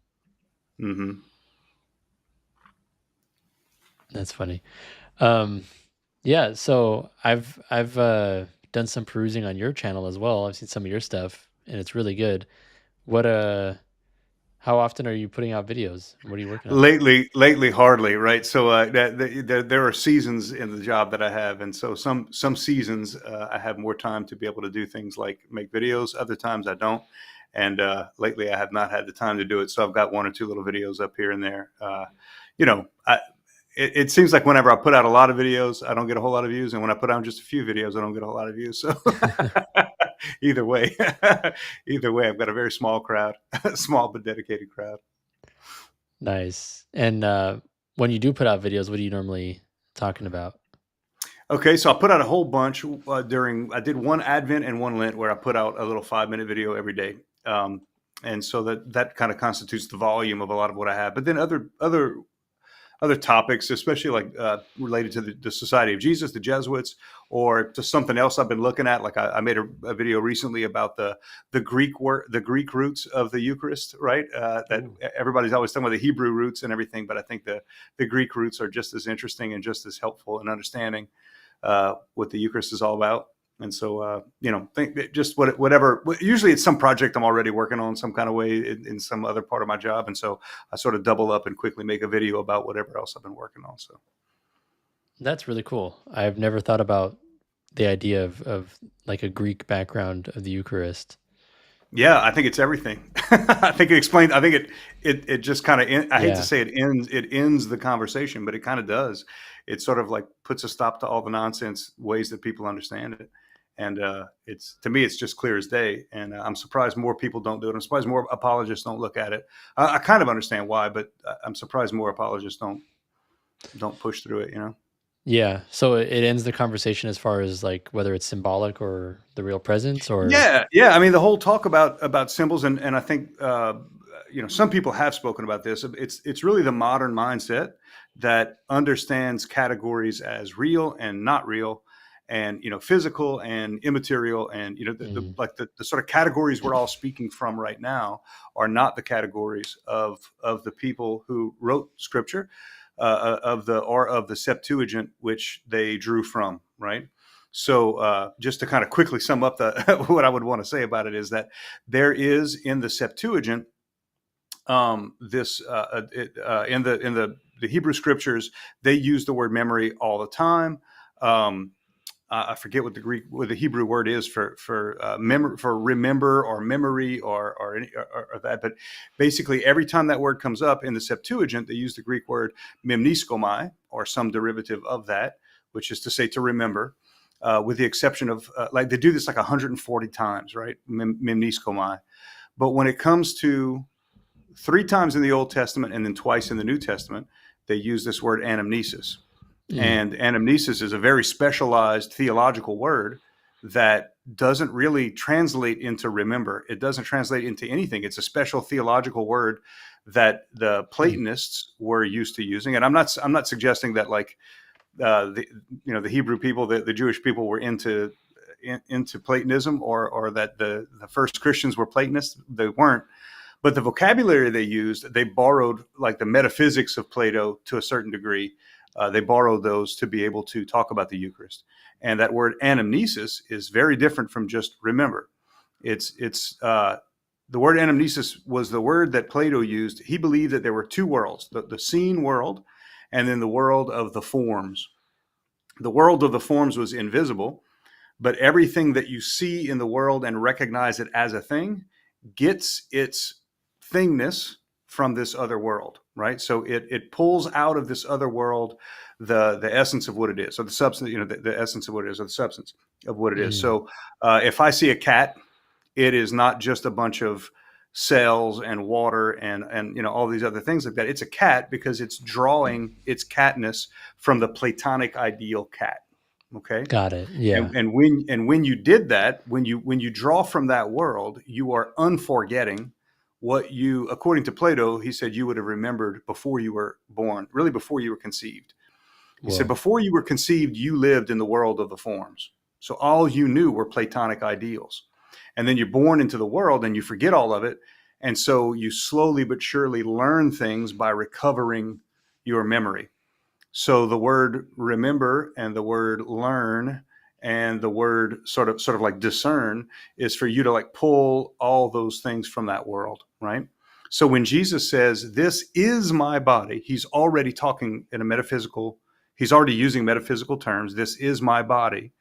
Hmm. That's funny. Yeah, so I've done some perusing on your channel as well. I've seen some of your stuff and it's really good. What how often are you putting out videos? What are you working on? Lately, hardly, right? So there are seasons in the job that I have, and so some seasons I have more time to be able to do things like make videos. Other times I don't, and lately I have not had the time to do it. So I've got one or two little videos up here and there. It seems like whenever I put out a lot of videos, I don't get a whole lot of views, and when I put out just a few videos, I don't get a whole lot of views. So either way, I've got a very small crowd, small but dedicated crowd. Nice. And when you do put out videos, what are you normally talking about? Okay, so I put out a whole bunch I did one Advent and one Lent where I put out a little 5-minute video every day. And so that kind of constitutes the volume of a lot of what I have. But then other topics, especially like related to the Society of Jesus, the Jesuits, or to something else I've been looking at. Like I made a video recently about the Greek roots of the Eucharist, right? That everybody's always talking about the Hebrew roots and everything, but I think the Greek roots are just as interesting and just as helpful in understanding what the Eucharist is all about. And so, just whatever. Usually, it's some project I'm already working on, some kind of way in some other part of my job, and so I sort of double up and quickly make a video about whatever else I've been working on. So, That's really cool. I've never thought about the idea of like a Greek background of the Eucharist. yeah, I think it's everything. I think it explains. I think it just kind of. I hate to Yeah. say it ends. It ends the conversation, but it kind of does. It sort of like puts a stop to all the nonsense ways that people understand it. And it's to me, it's just clear as day. And I'm surprised more people don't do it. I'm surprised more apologists don't look at it. I kind of understand why, but I'm surprised more apologists don't push through it. Yeah. So it ends the conversation as far as like whether it's symbolic or the real presence or Yeah, yeah. I mean, the whole talk about symbols, and I think some people have spoken about this. It's really the modern mindset that understands categories as real and not real, and physical and immaterial, and Mm. the sort of categories we're all speaking from right now are not the categories of the people who wrote Scripture, of the Septuagint, which they drew from, right? So just to kind of quickly sum up what I would want to say about it is that there is in the Septuagint this in the Hebrew scriptures, they use the word memory all the time. I forget what the Hebrew word is for remember or memory or that, but basically every time that word comes up in the Septuagint, they use the Greek word mnemniskomai or some derivative of that, which is to say to remember. With the exception of like they do this like 140 times, right? Mnemniskomai. But when it comes to 3 times in the Old Testament and then twice in the New Testament, they use this word anamnesis. Mm. And anamnesis is a very specialized theological word that doesn't really translate into remember. It doesn't translate into anything. It's a special theological word that the Platonists were used to using. And I'm not suggesting that like the Hebrew people, the Jewish people were into Platonism or that the first Christians were Platonists. They weren't. But the vocabulary they used, they borrowed like the metaphysics of Plato to a certain degree. They borrowed those to be able to talk about the Eucharist. And that word anamnesis is very different from just remember. It's the word anamnesis was the word that Plato used. He believed that there were 2 worlds, the seen world and then the world of the forms. The world of the forms was invisible, but everything that you see in the world and recognize it as a thing gets its thingness from this other world, right? So it pulls out of this other world the essence of what it is, or the substance, the essence of what it is, or the substance of what it is. Mm. So if I see a cat, it is not just a bunch of cells and water and all these other things like that. It's a cat because it's drawing its catness from the Platonic ideal cat. Okay. Got it. Yeah. And when you did that, when you draw from that world, you are unforgetting what you, according to Plato, he said you would have remembered before you were born, really before you were conceived. He said Whoa. before you were conceived, you lived in the world of the forms. So all you knew were Platonic ideals. And then you're born into the world and you forget all of it. And so you slowly but surely learn things by recovering your memory. So the word remember and the word learn and the word sort of like discern is for you to like pull all those things from that world, right? So when Jesus says, "This is my body," he's already talking in a metaphysical, he's already using metaphysical terms. This is my body.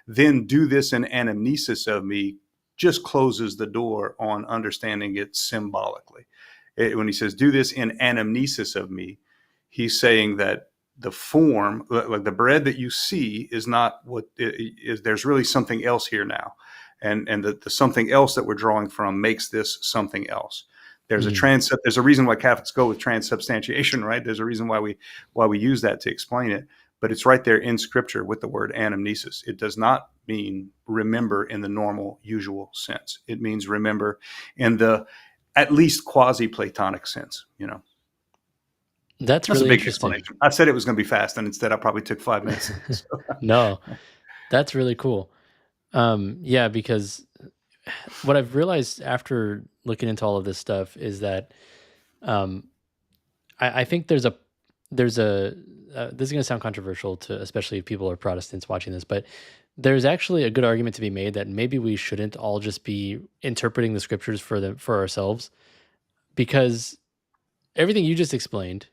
Then do this in anamnesis of me just closes the door on understanding it symbolically. When he says, "Do this in anamnesis of me," he's saying that the form, like the bread that you see, is not what it is. There's really something else here now, and the something else that we're drawing from makes this something else. There's there's a reason why Catholics go with transubstantiation, right? There's a reason why we use that to explain it, but it's right there in Scripture with the word anamnesis. It does not mean remember in the normal, usual sense. It means remember in the at least quasi-Platonic sense, That's That's a really big interesting. explanation. I said it was going to be fast, and instead I probably took 5 minutes. So, No, that's really cool. Yeah, because what I've realized after looking into all of this stuff is that um, I think there's a this is going to sound controversial to especially if people are Protestants watching this, but there's actually a good argument to be made that maybe we shouldn't all just be interpreting the scriptures for ourselves, because everything you just explained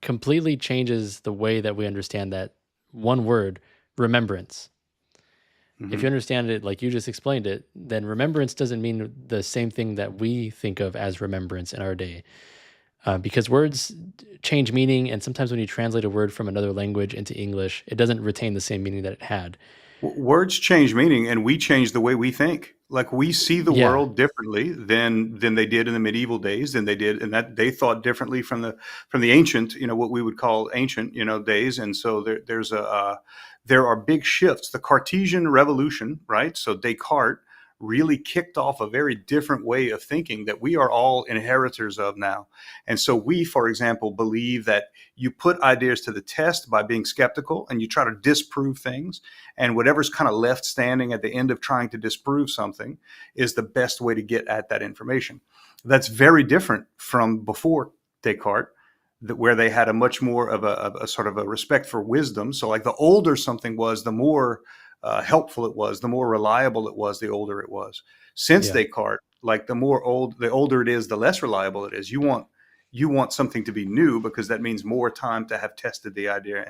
completely changes the way that we understand that one word, remembrance. If Mhm. you understand it like you just explained it, then remembrance doesn't mean the same thing that we think of as remembrance in our day. Because words change meaning, and sometimes when you translate a word from another language into English, it doesn't retain the same meaning that it had. Words change meaning, and we change the way we think. Like, we see the Yeah. world differently than they did in the medieval days, than they did, and that they thought differently from the ancient, what we would call ancient, days. And so there are big shifts. The Cartesian revolution, right? So Descartes really kicked off a very different way of thinking that we are all inheritors of now. And so we, for example, believe that you put ideas to the test by being skeptical, and you try to disprove things, and whatever's kind of left standing at the end of trying to disprove something is the best way to get at that information. That's very different from before Descartes, where they had a much more of a sort of a respect for wisdom. So, like, the older something was, the more helpful it was, the more reliable it was, the older it was. Since Yeah. Descartes, like, the older it is, the less reliable it is. You want something to be new, because that means more time to have tested the idea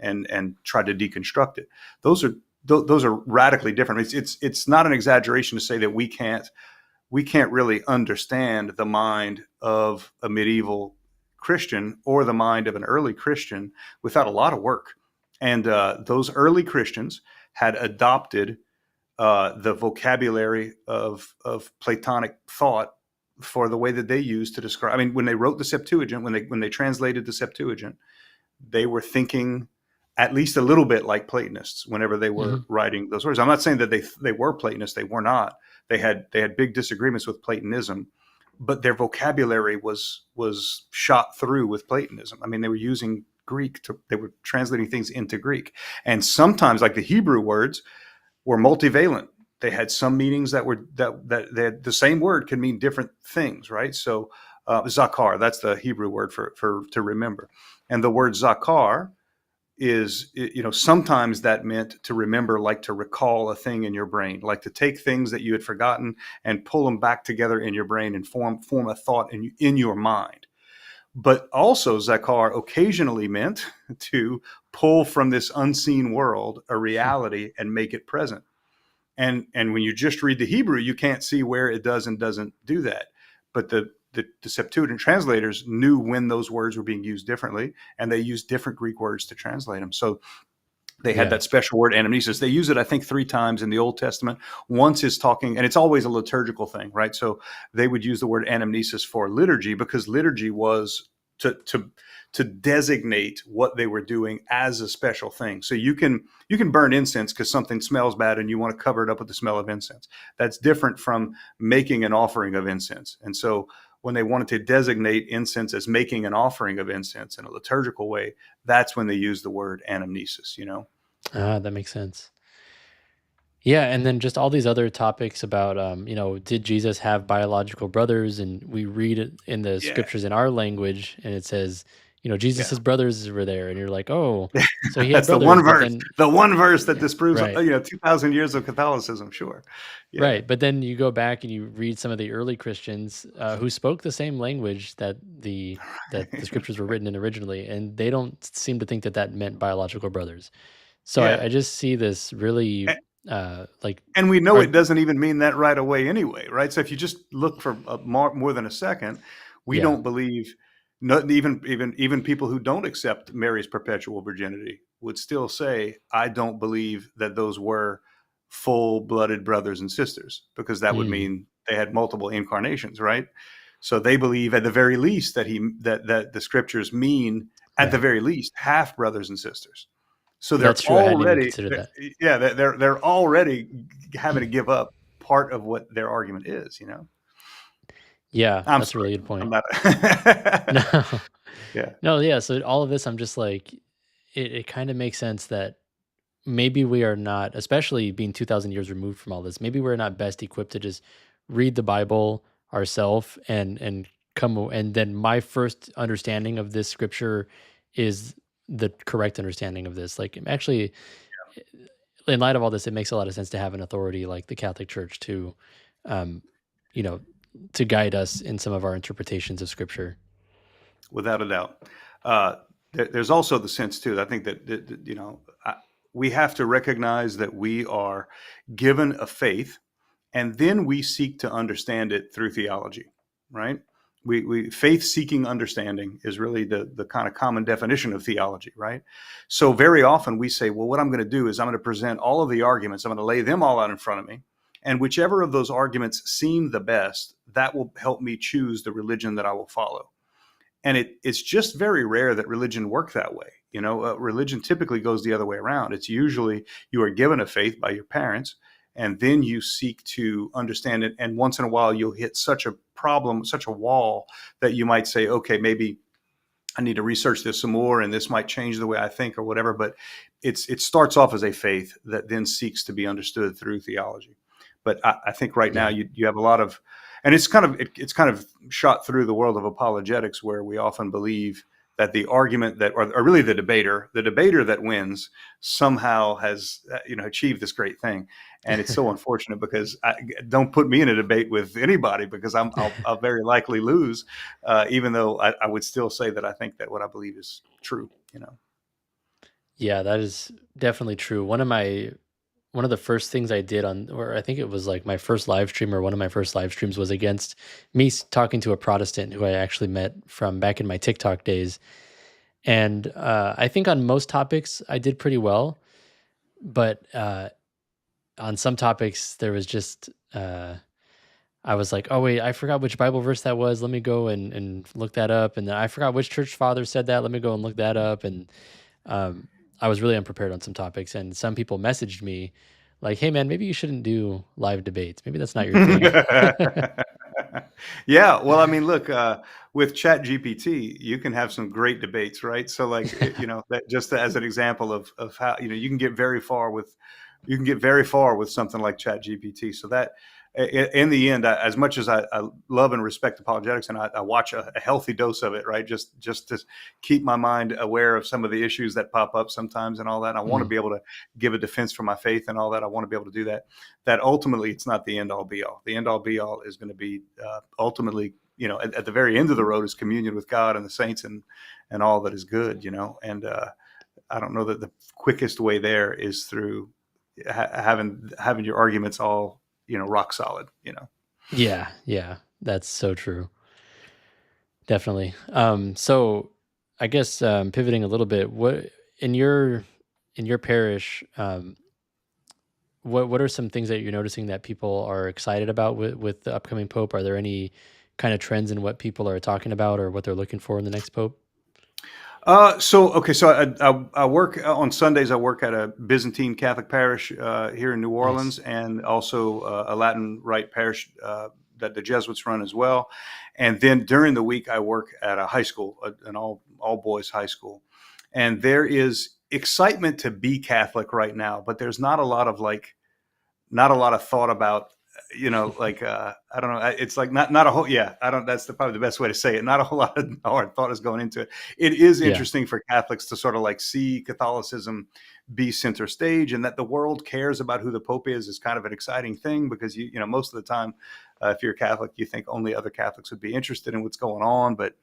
and tried to deconstruct it. Those are radically different. It's not an exaggeration to say that we can't really understand the mind of a medieval Christian or the mind of an early Christian without a lot of work. And those early Christians had adopted the vocabulary of Platonic thought for the way that they used to describe. I mean, when they wrote the Septuagint, when they translated the Septuagint, they were thinking at least a little bit like Platonists whenever they were Hmm. writing those words. I'm not saying that they were Platonists; they were not. They had big disagreements with Platonism, but their vocabulary was shot through with Platonism. I mean, they were using Greek they were translating things into Greek, and sometimes, like, the Hebrew words were multivalent. They had some meanings that they had, the same word can mean different things, right? So zakar, that's the Hebrew word for to remember, and the word zakar is, sometimes that meant to remember, like to recall a thing in your brain, like to take things that you had forgotten and pull them back together in your brain and form a thought in your mind. But also, zakar occasionally meant to pull from this unseen world a reality and make it present. And when you just read the Hebrew, you can't see where it does and doesn't do that. But the Septuagint translators knew when those words were being used differently, and they used different Greek words to translate them. So they had Yeah. that special word anamnesis. They use it, I think, 3 times in the Old Testament. Once is talking, and it's always a liturgical thing, right? So they would use the word anamnesis for liturgy, because liturgy was to designate what they were doing as a special thing. So you can burn incense because something smells bad and you want to cover it up with the smell of incense. That's different from making an offering of incense. And so when they wanted to designate incense as making an offering of incense in a liturgical way, that's when they use the word anamnesis. That makes sense. Yeah, and then just all these other topics about, did Jesus have biological brothers? And we read it in the Yeah, scriptures in our language, and it says, yeah. Jesus's brothers were there, and you're like, oh, so he had That's the brothers, one but verse. then, The one verse that yeah, disproves, right, 2,000 years of Catholicism. Sure. Yeah. right. But then you go back and you read some of the early Christians who spoke the same language that the scriptures were written in originally, and they don't seem to think that that meant biological brothers. So Yeah. I just see this really like, And we know are it doesn't even mean that right away anyway, right? So if you just look for more than a second, we yeah, don't believe, not even people who don't accept Mary's perpetual virginity would still say, I don't believe that those were full-blooded brothers and sisters, because that would mm, mean they had multiple incarnations, right? So they believe at the very least that the scriptures mean, at the right. very least, half brothers and sisters. So they're That's true. I hadn't even already, considered that. yeah, they're already having to give up part of what their argument is. Yeah, I'm that's a sorry, really good I'm point. not. No, Yeah, no, yeah. So all of this, I'm just like, it kind of makes sense that maybe we are not, especially being 2,000 years removed from all this, maybe we're not best equipped to just read the Bible ourselves and then my first understanding of this scripture is the correct understanding of this. Like, actually, in light of all this, it makes a lot of sense to have an authority like the Catholic Church to, um, you know, to guide us in some of our interpretations of Scripture. Without a doubt. There's also the sense too. I think that we have to recognize that we are given a faith, and then we seek to understand it through theology, right? We faith seeking understanding is really the kind of common definition of theology, right? So very often we say, well, what I'm going to do is I'm going to present all of the arguments. I'm going to lay them all out in front of me. And whichever of those arguments seem the best, that will help me choose the religion that I will follow. And it's just very rare that religion works that way. Religion typically goes the other way around. It's usually you are given a faith by your parents, and then you seek to understand it. And once in a while, you'll hit such a problem, such a wall, that you might say, okay, maybe I need to research this some more, and this might change the way I think or whatever. But it starts off as a faith that then seeks to be understood through theology. But I think right now you have a lot of, and it's kind of shot through the world of apologetics, where we often believe that the argument that, or really the debater that wins somehow has achieved this great thing. And it's so unfortunate, because don't put me in a debate with anybody, because I'll very likely lose, even though I would still say that I think that what I believe is true. Yeah, that is definitely true. One of the first things I did or I think it was like my first live stream, or one of my first live streams, was against me talking to a Protestant who I actually met from back in my TikTok days. And I think on most topics I did pretty well, but on some topics there was just, I was like, oh wait, I forgot which Bible verse that was. Let me go and look that up. And then I forgot which church father said that. Let me go and look that up. And I was really unprepared on some topics, and some people messaged me like, hey man, maybe you shouldn't do live debates. Maybe that's not your thing. Yeah. Well, I mean, look, with Chat GPT, you can have some great debates, right? So like, that just as an example of how, you can get very far with something like Chat GPT. So that in the end, as much as I love and respect apologetics, and I watch a healthy dose of it, right? Just to keep my mind aware of some of the issues that pop up sometimes and all that. I want to be able to give a defense for my faith and all that. I want to be able to do that. That ultimately, it's not the end all be all. The end all be all is going to be ultimately, at the very end of the road, is communion with God and the saints and all that is good, And I don't know that the quickest way there is through having your arguments all rock solid. Yeah, that's so true. Definitely. So I guess pivoting a little bit, what in your parish, what are some things that you're noticing that people are excited about with the upcoming pope? Are there any kind of trends in what people are talking about or what they're looking for in the next pope? So I work on Sundays. I work at a Byzantine Catholic parish here in New Orleans, and also a Latin Rite parish that the Jesuits run as well. And then during the week, I work at a high school, an all boys high school. And there is excitement to be Catholic right now, but there's not a lot of thought about, I don't know. It's like not a whole, that's probably the best way to say it. Not a whole lot of hard thought is going into it. It is interesting for Catholics to sort of like see Catholicism be center stage, and that the world cares about who the Pope is kind of an exciting thing, because most of the time, if you're Catholic, you think only other Catholics would be interested in what's going on. But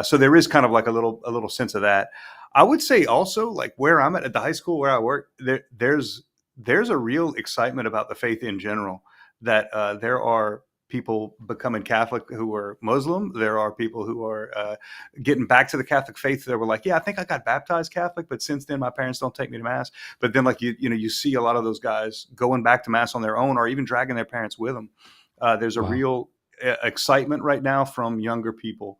so there is kind of like a little sense of that. I would say also, like where I'm at the high school where I work, there's a real excitement about the faith in general. That there are people becoming Catholic who are Muslim. There are people who are getting back to the Catholic faith. They were like, yeah, I think I got baptized Catholic, but since then my parents don't take me to Mass. But then like, you see a lot of those guys going back to Mass on their own, or even dragging their parents with them. There's a real excitement right now from younger people.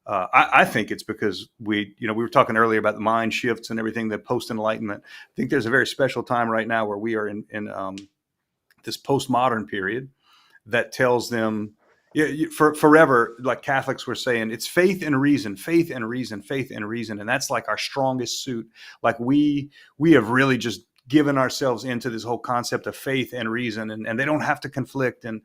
I think it's because we were talking earlier about the mind shifts and everything, the post-Enlightenment. I think there's a very special time right now where we are in this postmodern period that tells them, for forever, like Catholics were saying, it's faith and reason, faith and reason, faith and reason. And that's like our strongest suit. Like we have really just given ourselves into this whole concept of faith and reason, and they don't have to conflict. And,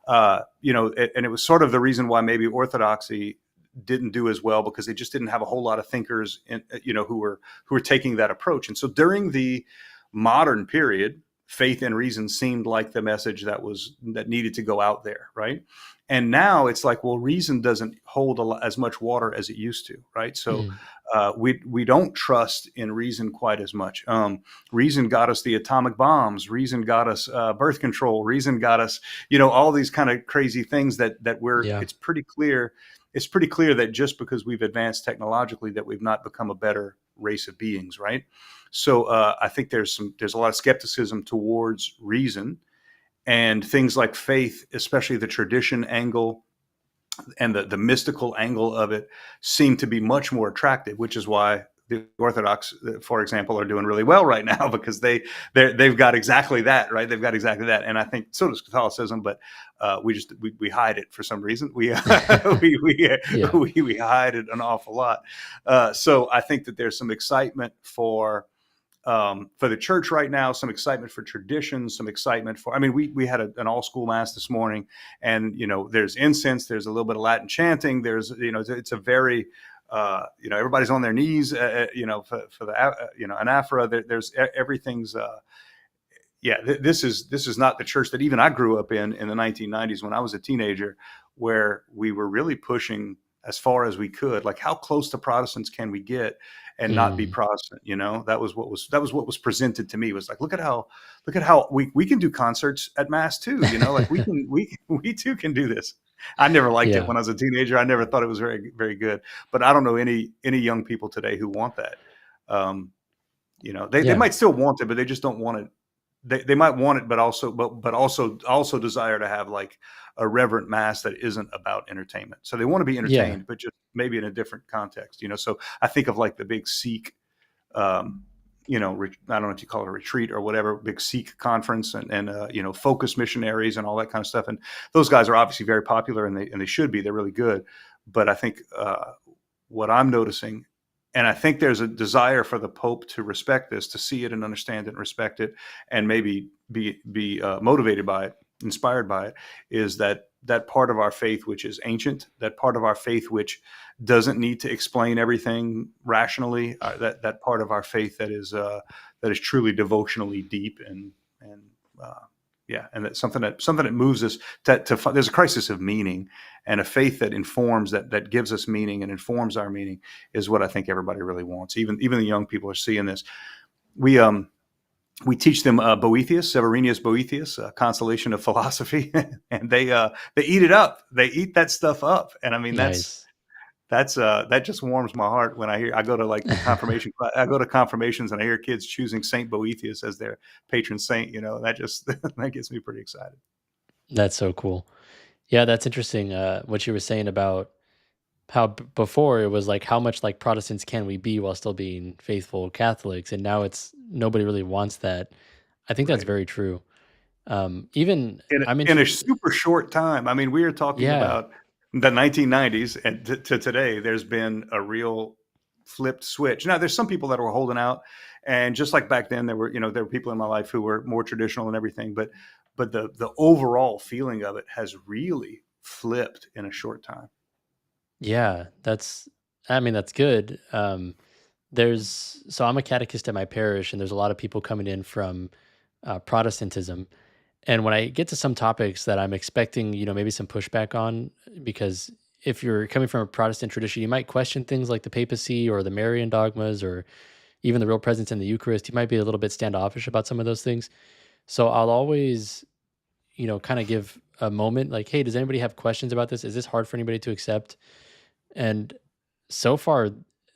and it was sort of the reason why maybe Orthodoxy didn't do as well, because they just didn't have a whole lot of thinkers who were taking that approach. And so during the modern period, faith and reason seemed like the message that needed to go out there, right? And now it's like, well, reason doesn't hold as much water as it used to, right? So Mm. we don't trust in reason quite as much. Reason got us the atomic bombs. Reason got us birth control. Reason got us, all these kind of crazy things that Yeah. It's pretty clear. It's pretty clear that just because we've advanced technologically, that we've not become a better race of beings, right? So I think there's a lot of skepticism towards reason, and things like faith, especially the tradition angle and the mystical angle of it, seem to be much more attractive, which is why the Orthodox, for example, are doing really well right now, because they've got exactly that, right? They've got exactly that, and I think so does Catholicism, but we hide it for some reason. We Yeah. we hide it an awful lot. So I think that there's some excitement for the church right now, some excitement for tradition, some excitement for, I mean, we had an all school mass this morning, and, there's incense, there's a little bit of Latin chanting. There's, it's a very, everybody's on their knees, for the, anaphora. There's everything's, this is not the church that even I grew up in the 1990s when I was a teenager, where we were really pushing as far as we could, like, how close to Protestants can we get and not be Mm. Protestant? That was what was presented to me. It was like, look at how we can do concerts at mass too. Like we too can do this. I never liked it Yeah. when I was a teenager. I never thought it was very, very good. But I don't know any young people today who want that. They Yeah. might still want it, but they just don't want it. They might want it, but also desire to have like a reverent mass that isn't about entertainment. So they want to be Yeah. entertained, but just maybe in a different context. So I think of like the big Sikh, I don't know if you call it a retreat or whatever, big Sikh conference, and focus missionaries and all that kind of stuff. And those guys are obviously very popular, and they should be. They're really good. But I think what I'm noticing, and I think there's a desire for the Pope to respect this, to see it and understand it and respect it, and maybe be motivated by it, inspired by it, is that part of our faith which is ancient, that part of our faith which doesn't need to explain everything rationally, that part of our faith that is truly devotionally deep, and that's something that moves us to there's a crisis of meaning, and a faith that informs, that gives us meaning and informs our meaning, is what I think everybody really wants. Even the young people are seeing this. We teach them Boethius, Severinius Boethius, Consolation of Philosophy, and they eat it up. They eat that stuff up, and I mean Nice. that just warms my heart when I go to like confirmation. I go to confirmations and I hear kids choosing Saint Boethius as their patron saint. That just that gets me pretty excited. That's so cool. Yeah, that's interesting. What you were saying about how before it was like, how much like Protestants can we be while still being faithful Catholics, and now it's nobody really wants that. I think that's Right. very true. Even In I'm a interested. super short time. I mean, we are talking Yeah. about the 1990s and to today. There's been a real flipped switch. Now, there's some people that were holding out, and just like back then, there were people in my life who were more traditional and everything. But the overall feeling of it has really flipped in a short time. Yeah, I mean, that's good. So I'm a catechist at my parish, and there's a lot of people coming in from Protestantism. And when I get to some topics that I'm expecting, maybe some pushback on, because if you're coming from a Protestant tradition, you might question things like the papacy or the Marian dogmas, or even the real presence in the Eucharist. You might be a little bit standoffish about some of those things. So I'll always, kind of give a moment like, hey, does anybody have questions about this? Is this hard for anybody to accept? And so far,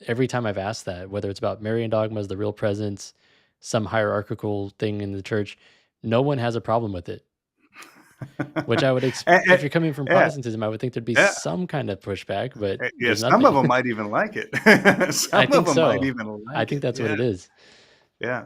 every time I've asked that, whether it's about Marian dogmas, the real presence, some hierarchical thing in the church, no one has a problem with it. Which I would if you're coming from Yeah, Protestantism, I would think there'd be yeah. some kind of pushback, but Yeah, there's some of nothing. them might even like it. I Some of think them might so. even I like think it. that's what Yeah, it is. yeah.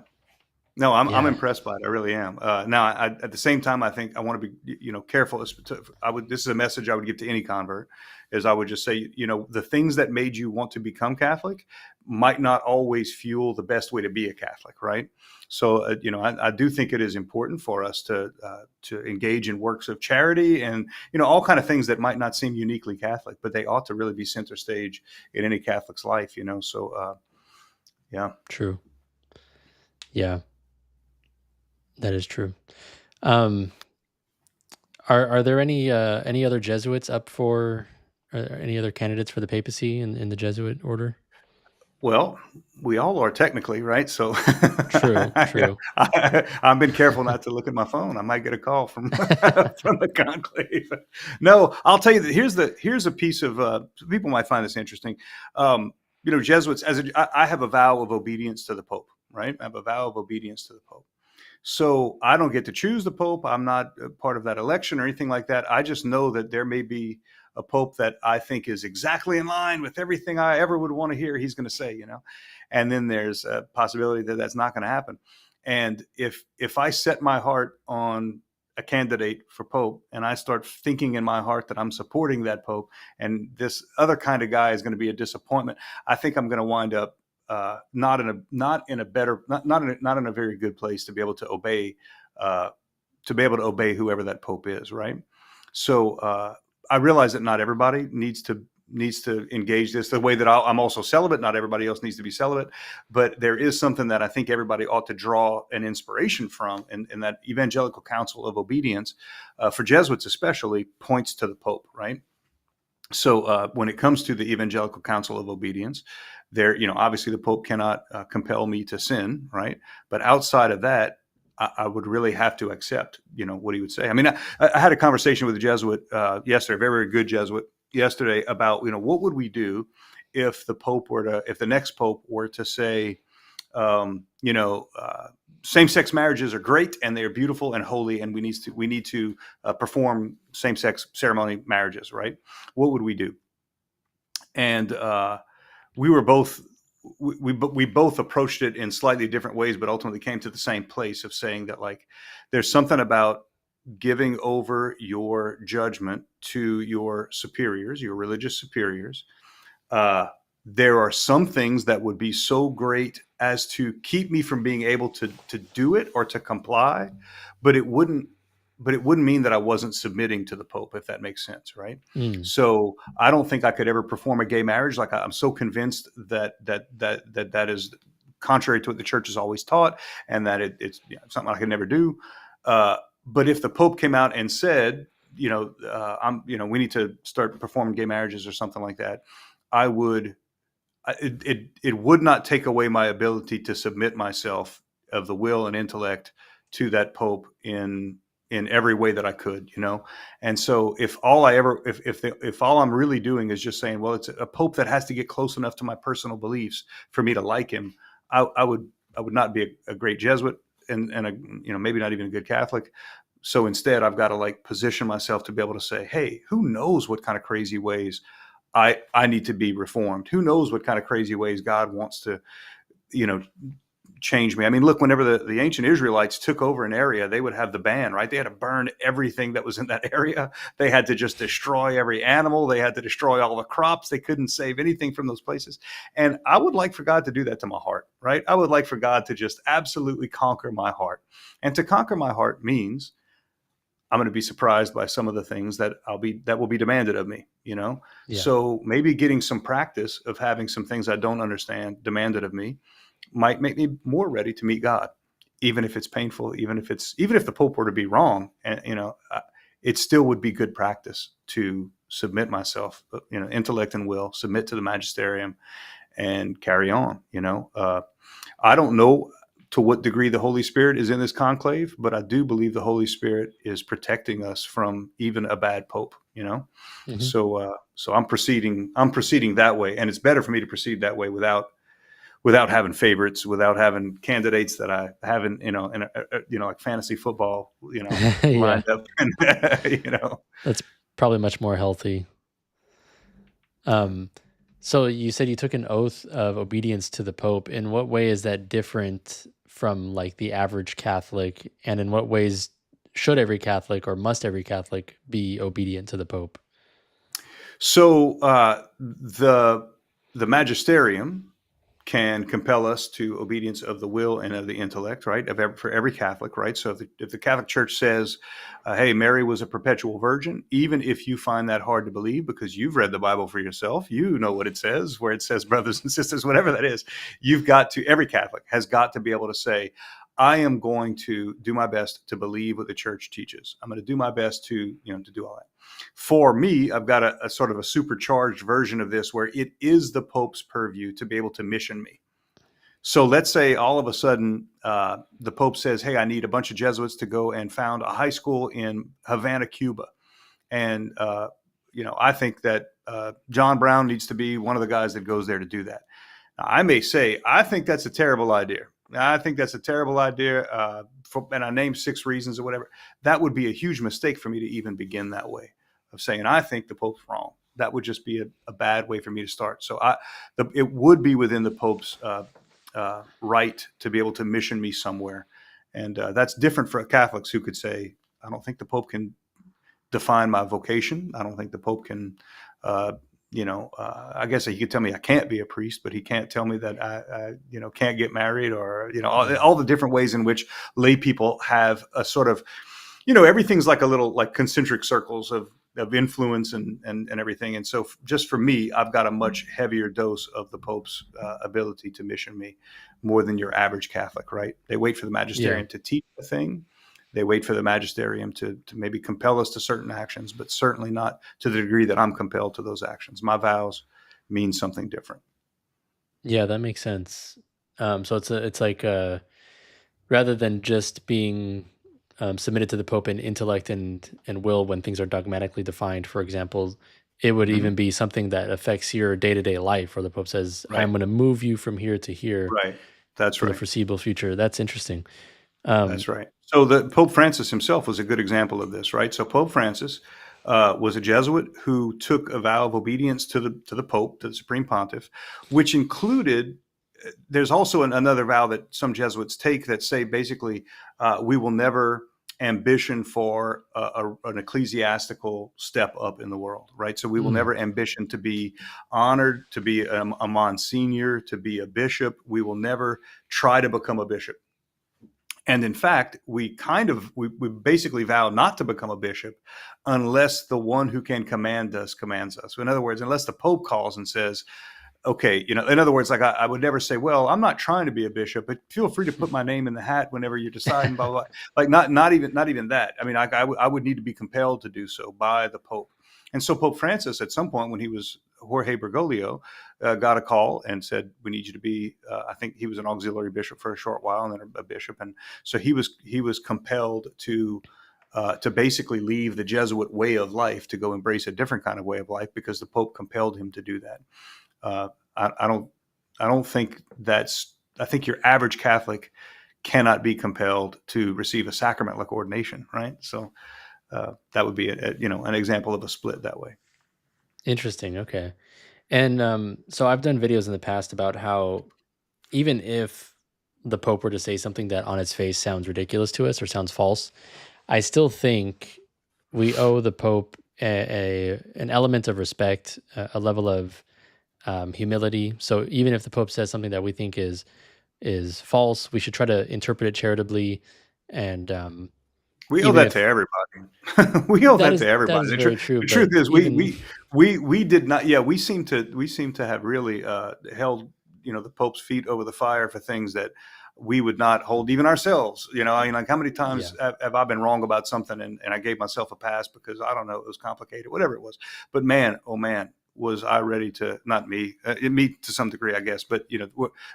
No, I'm Yeah. impressed by it. I really am. Now, at the same time, I think I want to be, careful. This is a message I would give to any convert, is I would just say, the things that made you want to become Catholic might not always fuel the best way to be a Catholic, right? So, I do think it is important for us to engage in works of charity, and all kind of things that might not seem uniquely Catholic, but they ought to really be center stage in any Catholic's life. So, yeah. True. Yeah. That is true. Um, are there any other Jesuits up for, are there any other candidates for the papacy in the Jesuit order? Well, we all are technically, right? So True, true. I've been careful not to look at my phone. I might get a call from from the conclave. No, I'll tell you that here's a piece of people might find this interesting. Jesuits, I have a vow of obedience to the Pope, right? I have a vow of obedience to the Pope. So I don't get to choose the Pope. I'm not a part of that election or anything like that. I just know that there may be a Pope that I think is exactly in line with everything I ever would want to hear he's going to say, and then there's a possibility that that's not going to happen. And if I set my heart on a candidate for Pope and I start thinking in my heart that I'm supporting that Pope and this other kind of guy is going to be a disappointment, I think I'm going to wind up not in a very good place to be able to obey whoever that Pope is, right? So I realize that not everybody needs to engage this the way that I'm also celibate. Not everybody else needs to be celibate, but there is something that I think everybody ought to draw an inspiration from, and that Evangelical Council of Obedience, for Jesuits especially, points to the Pope, right? So when it comes to the Evangelical Council of Obedience, there, obviously the Pope cannot compel me to sin, right? But outside of that, I would really have to accept, what he would say. I mean, I had a conversation with a Jesuit yesterday, a very, very good Jesuit yesterday, about, what would we do if the next Pope were to say, same-sex marriages are great and they are beautiful and holy, and we need to perform same-sex ceremony marriages, right? What would we do? And we were both we both approached it in slightly different ways, but ultimately came to the same place of saying that, like, there's something about giving over your judgment to your superiors, your religious superiors. There are some things that would be so great as to keep me from being able to do it or to comply, but it wouldn't mean that I wasn't submitting to the Pope, if that makes sense, right? Mm. So I don't think I could ever perform a gay marriage. Like, I'm so convinced that is contrary to what the Church has always taught, and that it's something I could never do. But if the Pope came out and said, we need to start performing gay marriages or something like that, it would not take away my ability to submit myself of the will and intellect to that Pope in every way that I could, And so if all I'm really doing is just saying, well, it's a Pope that has to get close enough to my personal beliefs for me to like him, I would not be a great Jesuit and maybe not even a good Catholic. So instead, I've got to position myself to be able to say, hey, who knows what kind of crazy ways I need to be reformed? Who knows what kind of crazy ways God wants to, change me? I mean, look, whenever the ancient Israelites took over an area, they would have the ban, right? They had to burn everything that was in that area. They had to just destroy every animal. They had to destroy all the crops. They couldn't save anything from those places. And I would like for God to do that to my heart, right? I would like for God to just absolutely conquer my heart. And to conquer my heart means I'm going to be surprised by some of the things that will be demanded of me, Yeah. So maybe getting some practice of having some things I don't understand demanded of me might make me more ready to meet God, even if it's painful, even if the Pope were to be wrong, and it still would be good practice to submit myself, intellect and will, submit to the magisterium, and carry on. I don't know to what degree the Holy Spirit is in this conclave, but I do believe the Holy Spirit is protecting us from even a bad Pope. Mm-hmm. So I'm proceeding that way, and it's better for me to proceed that way without having favorites, without having candidates that I haven't, like fantasy football, lined up, and, That's probably much more healthy. So you said you took an oath of obedience to the Pope. In what way is that different from the average Catholic? And in what ways should every Catholic, or must every Catholic, be obedient to the Pope? So the magisterium can compel us to obedience of the will and of the intellect, right? For every Catholic, right? So if the Catholic Church says, hey, Mary was a perpetual virgin, even if you find that hard to believe because you've read the Bible for yourself, you know what it says, where it says brothers and sisters, whatever that is, every Catholic has got to be able to say, I am going to do my best to believe what the church teaches. I'm going to do my best to, to do all that. For me, I've got a sort of a supercharged version of this where it is the Pope's purview to be able to mission me. So let's say all of a sudden the Pope says, hey, I need a bunch of Jesuits to go and found a high school in Havana, Cuba. And, I think that John Brown needs to be one of the guys that goes there to do that. Now, I may say, I think that's a terrible idea. And I named 6 reasons or whatever. That would be a huge mistake for me to even begin that way of saying, I think the Pope's wrong. That would just be a bad way for me to start. So it would be within the Pope's right to be able to mission me somewhere. And that's different for Catholics who could say, I don't think the Pope can define my vocation. I don't think the Pope can, I guess he could tell me I can't be a priest, but he can't tell me that I can't get married or, all the different ways in which lay people have a sort of, everything's like a little like concentric circles of influence and everything. And so just for me, I've got a much heavier dose of the Pope's ability to mission me more than your average Catholic, right? They wait for the magisterium to teach a thing. They wait for the magisterium to maybe compel us to certain actions, but certainly not to the degree that I'm compelled to those actions. My vows mean something different. Yeah, that makes sense. So it's like rather than just being submitted to the Pope in intellect and will when things are dogmatically defined, for example, it would even be something that affects your day-to-day life, where the Pope says, I'm going to move you from here to here. Right. That's for right. the foreseeable future. That's interesting. That's right. So the Pope Francis himself was a good example of this, right? So Pope Francis was a Jesuit who took a vow of obedience to the Pope, to the Supreme Pontiff, which included. There's also another vow that some Jesuits take that say basically we will never ambition for an ecclesiastical step up in the world, right? So we will never ambition to be honored, to be a Monsignor, to be a bishop. We will never try to become a bishop. And in fact, we basically vow not to become a bishop unless the one who can command us commands us. So in other words, unless the Pope calls and says, okay, in other words, like I would never say, well, I'm not trying to be a bishop, but feel free to put my name in the hat whenever you're deciding, blah, blah, blah. Like not even that. I mean, I would need to be compelled to do so by the Pope. And so Pope Francis, at some point when he was Jorge Bergoglio, got a call and said, we need you to be, I think he was an auxiliary bishop for a short while and then a bishop. And so he was compelled to basically leave the Jesuit way of life to go embrace a different kind of way of life because the Pope compelled him to do that. I don't think I think your average Catholic cannot be compelled to receive a sacrament like ordination, right? So that would be an example of a split that way. Interesting. Okay. And so I've done videos in the past about how even if the Pope were to say something that on its face sounds ridiculous to us or sounds false, I still think we owe the Pope an element of respect, a level of humility. So even if the Pope says something that we think is false, we should try to interpret it charitably. And we owe that to everybody. We owe that to everybody. That is very true. The truth is, we did not. Yeah, we seem to have really held the Pope's feet over the fire for things that we would not hold even ourselves. I mean, like how many times have I been wrong about something and I gave myself a pass because I don't know, it was complicated, whatever it was. But man, oh man, was I ready to, not me, me to some degree, I guess, but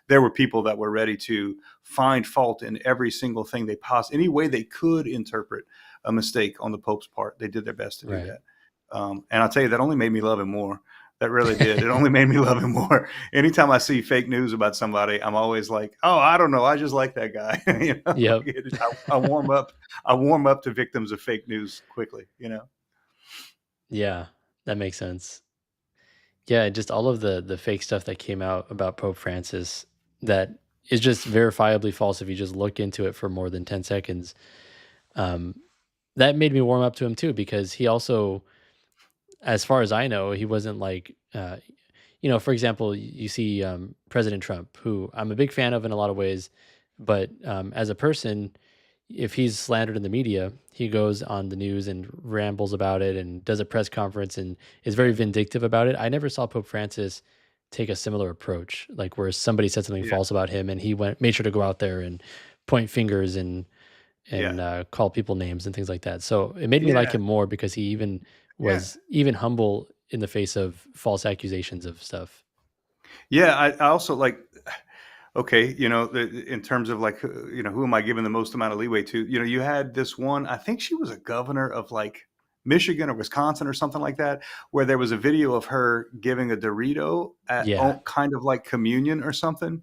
there were people that were ready to find fault in every single thing any way they could interpret a mistake on the Pope's part. They did their best to do that. And I'll tell you, that only made me love him more. That really did. It only made me love him more. Anytime I see fake news about somebody, I'm always like, oh, I don't know. I just like that guy. I warm up to victims of fake news quickly, Yeah, that makes sense. Yeah, just all of the fake stuff that came out about Pope Francis that is just verifiably false if you just look into it for more than 10 seconds. That made me warm up to him too, because he also, as far as I know, he wasn't like, for example, you see President Trump, who I'm a big fan of in a lot of ways, but as a person, if he's slandered in the media, he goes on the news and rambles about it and does a press conference and is very vindictive about it. I never saw Pope Francis take a similar approach, like where somebody said something false about him and he made sure to go out there and point fingers and Yeah. call people names and things like that. So it made me like Yeah. him more because he even Yeah. was even humble in the face of false accusations of stuff. Yeah. I also like, okay, in terms of like, who am I giving the most amount of leeway to? You had this one, I think she was a governor of like Michigan or Wisconsin or something like that, where there was a video of her giving a Dorito at Yeah, kind of like communion or something.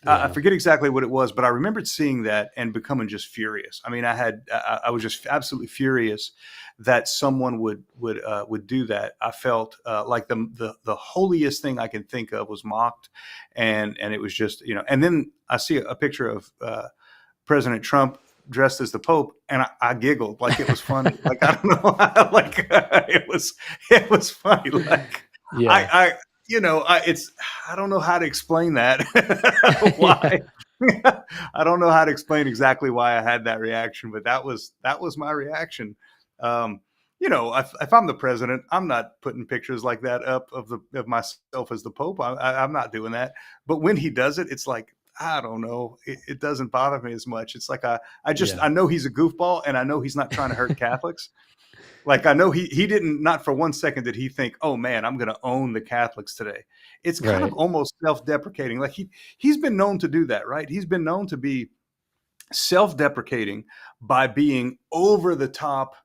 I yeah, forget exactly what it was, but I remembered seeing that and becoming just furious. I mean, I was just absolutely furious that someone would do that. I felt like the holiest thing I can think of was mocked, and it was just And then I see a picture of President Trump dressed as the Pope, and I giggled like it was funny. Like I don't know, like it was funny. Like yeah, I it's I don't know how to explain that. yeah, Why? I don't know how to explain exactly why I had that reaction, but that was my reaction. Um, if I'm the president, I'm not putting pictures like that up of myself as the Pope. I'm not doing that. But when he does it, it's like I don't know. It doesn't bother me as much. It's like yeah, I know he's a goofball, and I know he's not trying to hurt Catholics. Like I know he didn't, not for one second did he think, oh man, I'm going to own the Catholics today. It's kind of right, almost self-deprecating. Like he's been known to do that, right? He's been known to be self-deprecating by being over the top.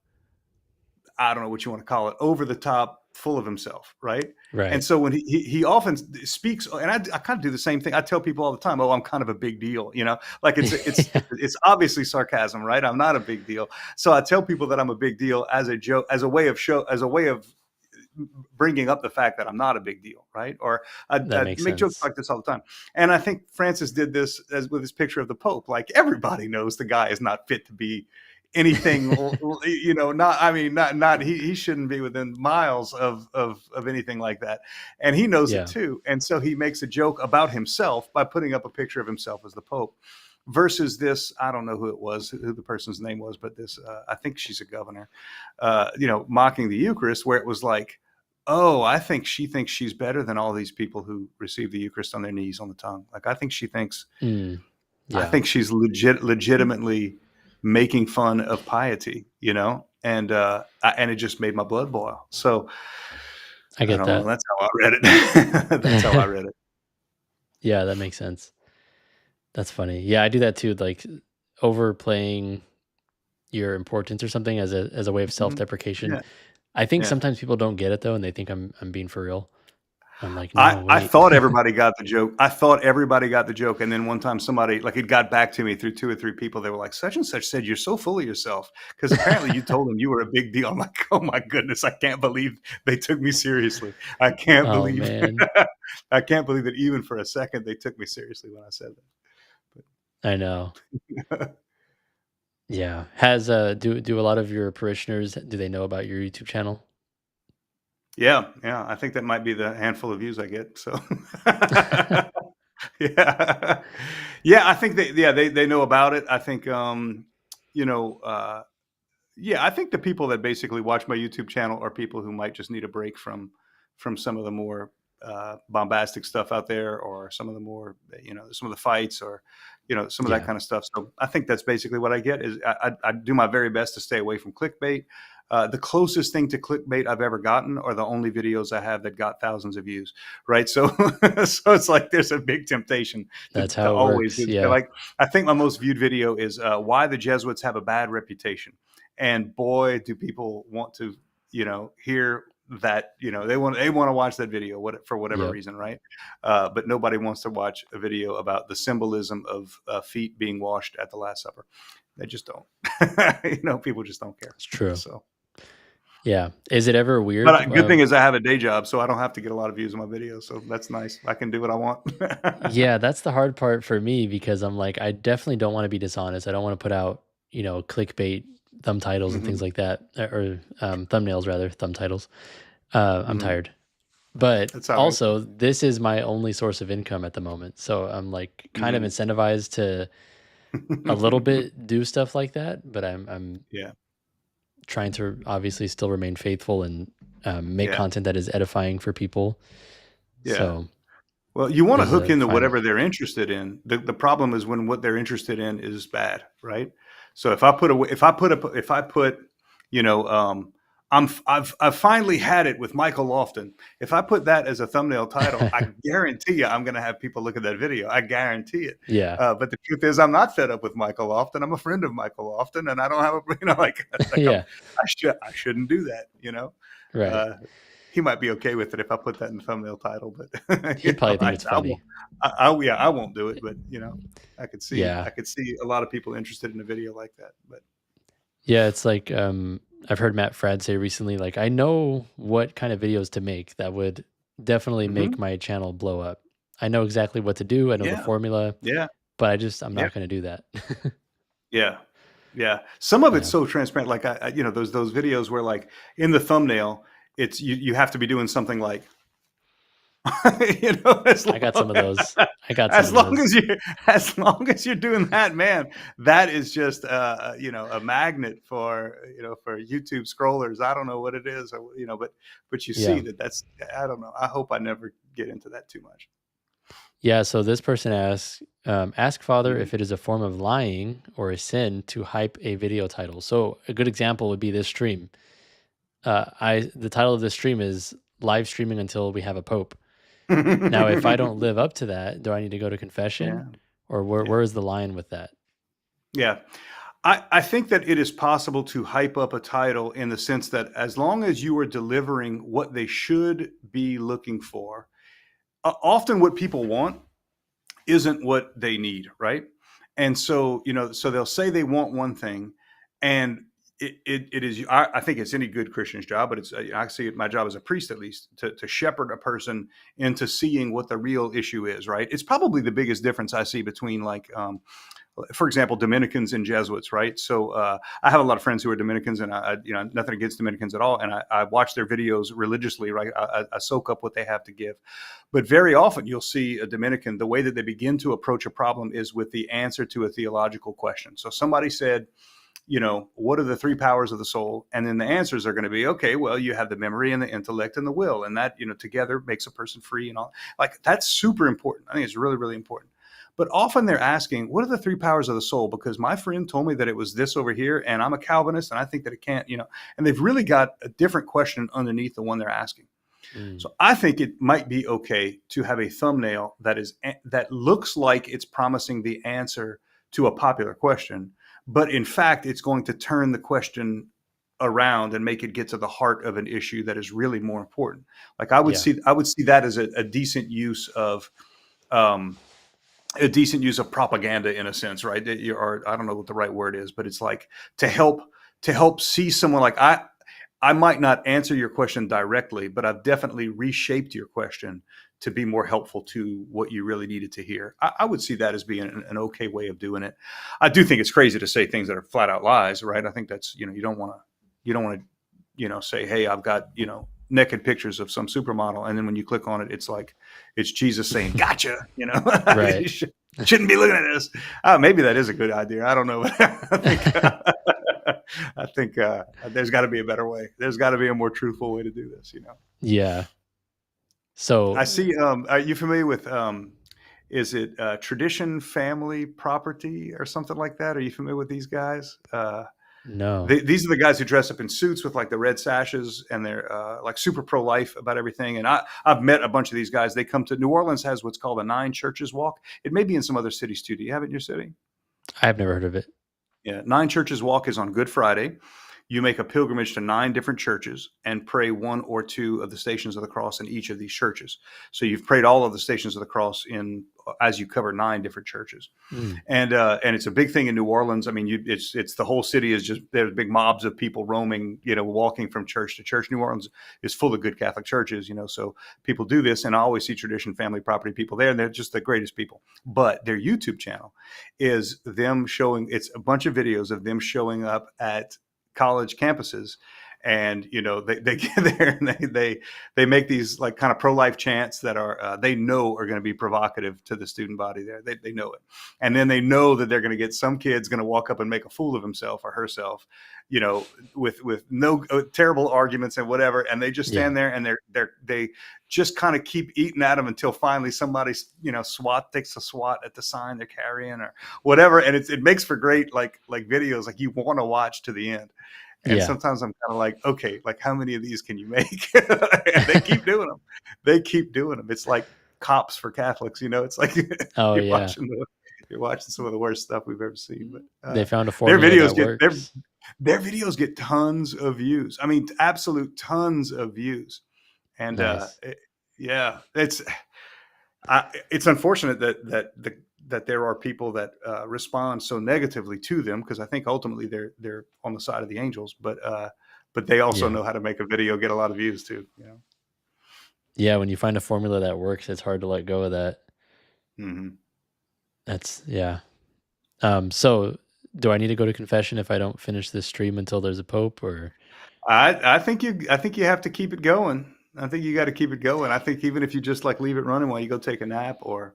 I don't know what you want to call it, over the top, full of himself, right? And right. so when he often speaks, and I kind of do the same thing. I tell people all the time, "Oh, I'm kind of a big deal," like it's obviously sarcasm, right? I'm not a big deal, so I tell people that I'm a big deal as a joke, as a way of bringing up the fact that I'm not a big deal, right? Or That I makes make jokes sense. like this all the time. And I think Francis did this as with his picture of the Pope. Like everybody knows the guy is not fit to be anything, not, I mean, not, he shouldn't be within miles of anything like that. And he knows it Yeah, too. And so he makes a joke about himself by putting up a picture of himself as the Pope versus this, I don't know who it was, who the person's name was, but this, I think she's a governor, mocking the Eucharist, where it was like, oh, I think she thinks she's better than all these people who receive the Eucharist on their knees on the tongue. Like mm, I yeah. think she's legitimately making fun of piety, and it just made my blood boil. So I I get don't know. that. That's how I read it. That's how I read it. Yeah, that makes sense. That's funny. Yeah, I do that too. Like overplaying your importance or something as a way of Mhm. self-deprecation. Yeah, I think yeah. sometimes people don't get it though, and they think I'm being for real. I'm like, I, no, I wait. thought everybody got the joke. I thought everybody got the joke. And then one time somebody, like it got back to me through two or three people. They were like, such and such said, you're so full of yourself. Because apparently you told them you were a big deal. I'm like, oh my goodness, I can't believe they took me seriously. I can't Oh believe, man, I can't believe that even for a second they took me seriously when I said I know. that. Yeah. Do a lot of your parishioners, do they know about your YouTube channel? Yeah, yeah. I think that might be the handful of views I get. So yeah. Yeah, I think they know about it. I think you know, uh yeah, I think the people that basically watch my YouTube channel are people who might just need a break from some of the more bombastic stuff out there, or some of the more, some of the fights, or some of that Yeah, kind of stuff. So I think that's basically what I get. Is I do my very best to stay away from clickbait. The closest thing to clickbait I've ever gotten are the only videos I have that got thousands of views, right? So, so it's like there's a big temptation to, that's to how it always works. do. Yeah. Like I think my most viewed video is why the Jesuits have a bad reputation, and boy, do people want to, hear that. They want to watch that video, for whatever Yep. reason, right? But nobody wants to watch a video about the symbolism of feet being washed at the Last Supper. They just don't. People just don't care. It's true. So. Yeah. Is it ever But weird? good thing is I have a day job, so I don't have to get a lot of views on my videos. So that's nice. I can do what I want. Yeah, that's the hard part for me because I'm like, I definitely don't want to be dishonest. I don't want to put out, clickbait thumb titles and things Hmm. like that, or thumbnails rather, thumb titles. I'm Hmm. tired. But That's all right. also, this is my only source of income at the moment. So I'm like kind of Hmm. incentivized to a little bit do stuff like that, but I'm Yeah. trying to obviously still remain faithful and make Yeah. content that is edifying for people. Yeah. So Well, you want to is hook a into fine whatever line. they're interested in. The problem is when what they're interested in is bad, right? So if I put, you know, I've finally had it with Michael Lofton. If I put that as a thumbnail title, I guarantee you I'm going to have people look at that video. I guarantee it. Yeah. But the truth is, I'm not fed up with Michael Lofton. I'm a friend of Michael Lofton, and I don't have a, Yeah. I shouldn't do that. Right. Uh, he might be okay with it if I put that in the thumbnail title, but He'd probably think it's I won't. funny. Yeah, I won't do it. But I could see Yeah. a lot of people interested in a video like that. But Yeah, it's like I've heard Matt Fradd say recently, like, I know what kind of videos to make that would definitely make Mhm. my channel blow up. I know exactly what to do. I know the Yeah, formula, yeah, but I'm yeah, not going to do that. yeah, yeah. Some of it's Yeah. so transparent. Like those videos where like in the thumbnail, it's you have to be doing something like as I got some of long those. I got some of those. as long as you're doing that, man, that is just a magnet for for YouTube scrollers. I don't know what it is, but you see Yeah. that's I don't know. I hope I never get into that too much. Yeah. So this person asks, ask Father Mhm. if it is a form of lying or a sin to hype a video title. So a good example would be this stream. The title of this stream is live streaming until we have a pope. Now, if I don't live up to that, do I need to go to confession, Yeah, or where yeah, where is the line with that? yeah. I think that it is possible to hype up a title in the sense that as long as you are delivering what they should be looking for, often what people want isn't what they need, right? And so, so they'll say they want one thing, and it is. I think it's any good Christian's job, but it's I see it my job as a priest at least to shepherd a person into seeing what the real issue is, right? It's probably the biggest difference I see between like for example, Dominicans and Jesuits, right? So I have a lot of friends who are Dominicans, and nothing against Dominicans at all, and I watch their videos religiously, right? I soak up what they have to give, but very often you'll see a Dominican, the way that they begin to approach a problem is with the answer to a theological question. So somebody said, what are the three powers of the soul? And then the answers are going to be, okay, well, you have the memory and the intellect and the will, and that, together makes a person free and all. Like, that's super important. I think it's really, really important. But often they're asking, what are the three powers of the soul? Because my friend told me that it was this over here, and I'm a Calvinist, and I think that it can't, and they've really got a different question underneath the one they're asking. Mm, So I think it might be okay to have a thumbnail that looks like it's promising the answer to a popular question, but in fact, it's going to turn the question around and make it get to the heart of an issue that is really more important. Like I would yeah. see that as a decent use of um, propaganda in a sense, right? Or I don't know what the right word is, but it's like to help see someone like I might not answer your question directly, but I've definitely reshaped your question to be more helpful to what you really needed to hear. I would see that as being an okay way of doing it. I do think it's crazy to say things that are flat out lies, right? I think that's, you don't want to, say, hey, I've got, naked pictures of some supermodel. And then when you click on it, it's Jesus saying, gotcha, Right. you shouldn't be looking at this. Maybe that is a good idea. I don't know. But I think there's got to be a better way. There's got to be a more truthful way to do this. Yeah. So I see. Are you familiar with? Is it Tradition Family Property or something like that? Are you familiar with these guys? no. These are the guys who dress up in suits with like the red sashes, and they're like super pro-life about everything. And I've met a bunch of these guys. They come to New Orleans, has what's called a 9 Churches Walk. It may be in some other cities too. Do you have it in your city? I've never heard of it. Yeah, 9 Churches Walk is on Good Friday. You make a pilgrimage to 9 different churches and pray 1 or 2 of the Stations of the Cross in each of these churches. So you've prayed all of the Stations of the Cross as you cover 9 different churches, Mm, and it's a big thing in New Orleans. I mean, it's the whole city is just there's big mobs of people roaming, walking from church to church. New Orleans is full of good Catholic churches, so people do this, and I always see Tradition Family Property people there, and they're just the greatest people. But their YouTube channel is them showing. It's a bunch of videos of them showing up at college campuses and they get there and they make these like kind of pro-life chants that are they know are going to be provocative to the student body there. They know it, and then they know that they're going to get some kid's going to walk up and make a fool of himself or herself, with no terrible arguments and whatever, and they just stand there and they just kind of keep eating at them until finally somebody takes a swat at the sign they're carrying or whatever, and it makes for great like videos like you want to watch to the end. And sometimes I'm kind of like, okay, like how many of these can you make? And they keep doing them. They keep doing them. It's like Cops for Catholics, it's like you're watching some of the worst stuff we've ever seen. But they found a formula their videos get tons of views. I mean, absolute tons of views. And nice. It's unfortunate that there are people that respond so negatively to them, because I think ultimately they're on the side of the angels, but they also know how to make a video get a lot of views too. Yeah, when you find a formula that works, it's hard to let go of that. Mm-hmm. That's so do I need to go to confession if I don't finish this stream until there's a pope, or? I think you have to keep it going. I think you got to keep it going. I think even if you just like leave it running while you go take a nap, or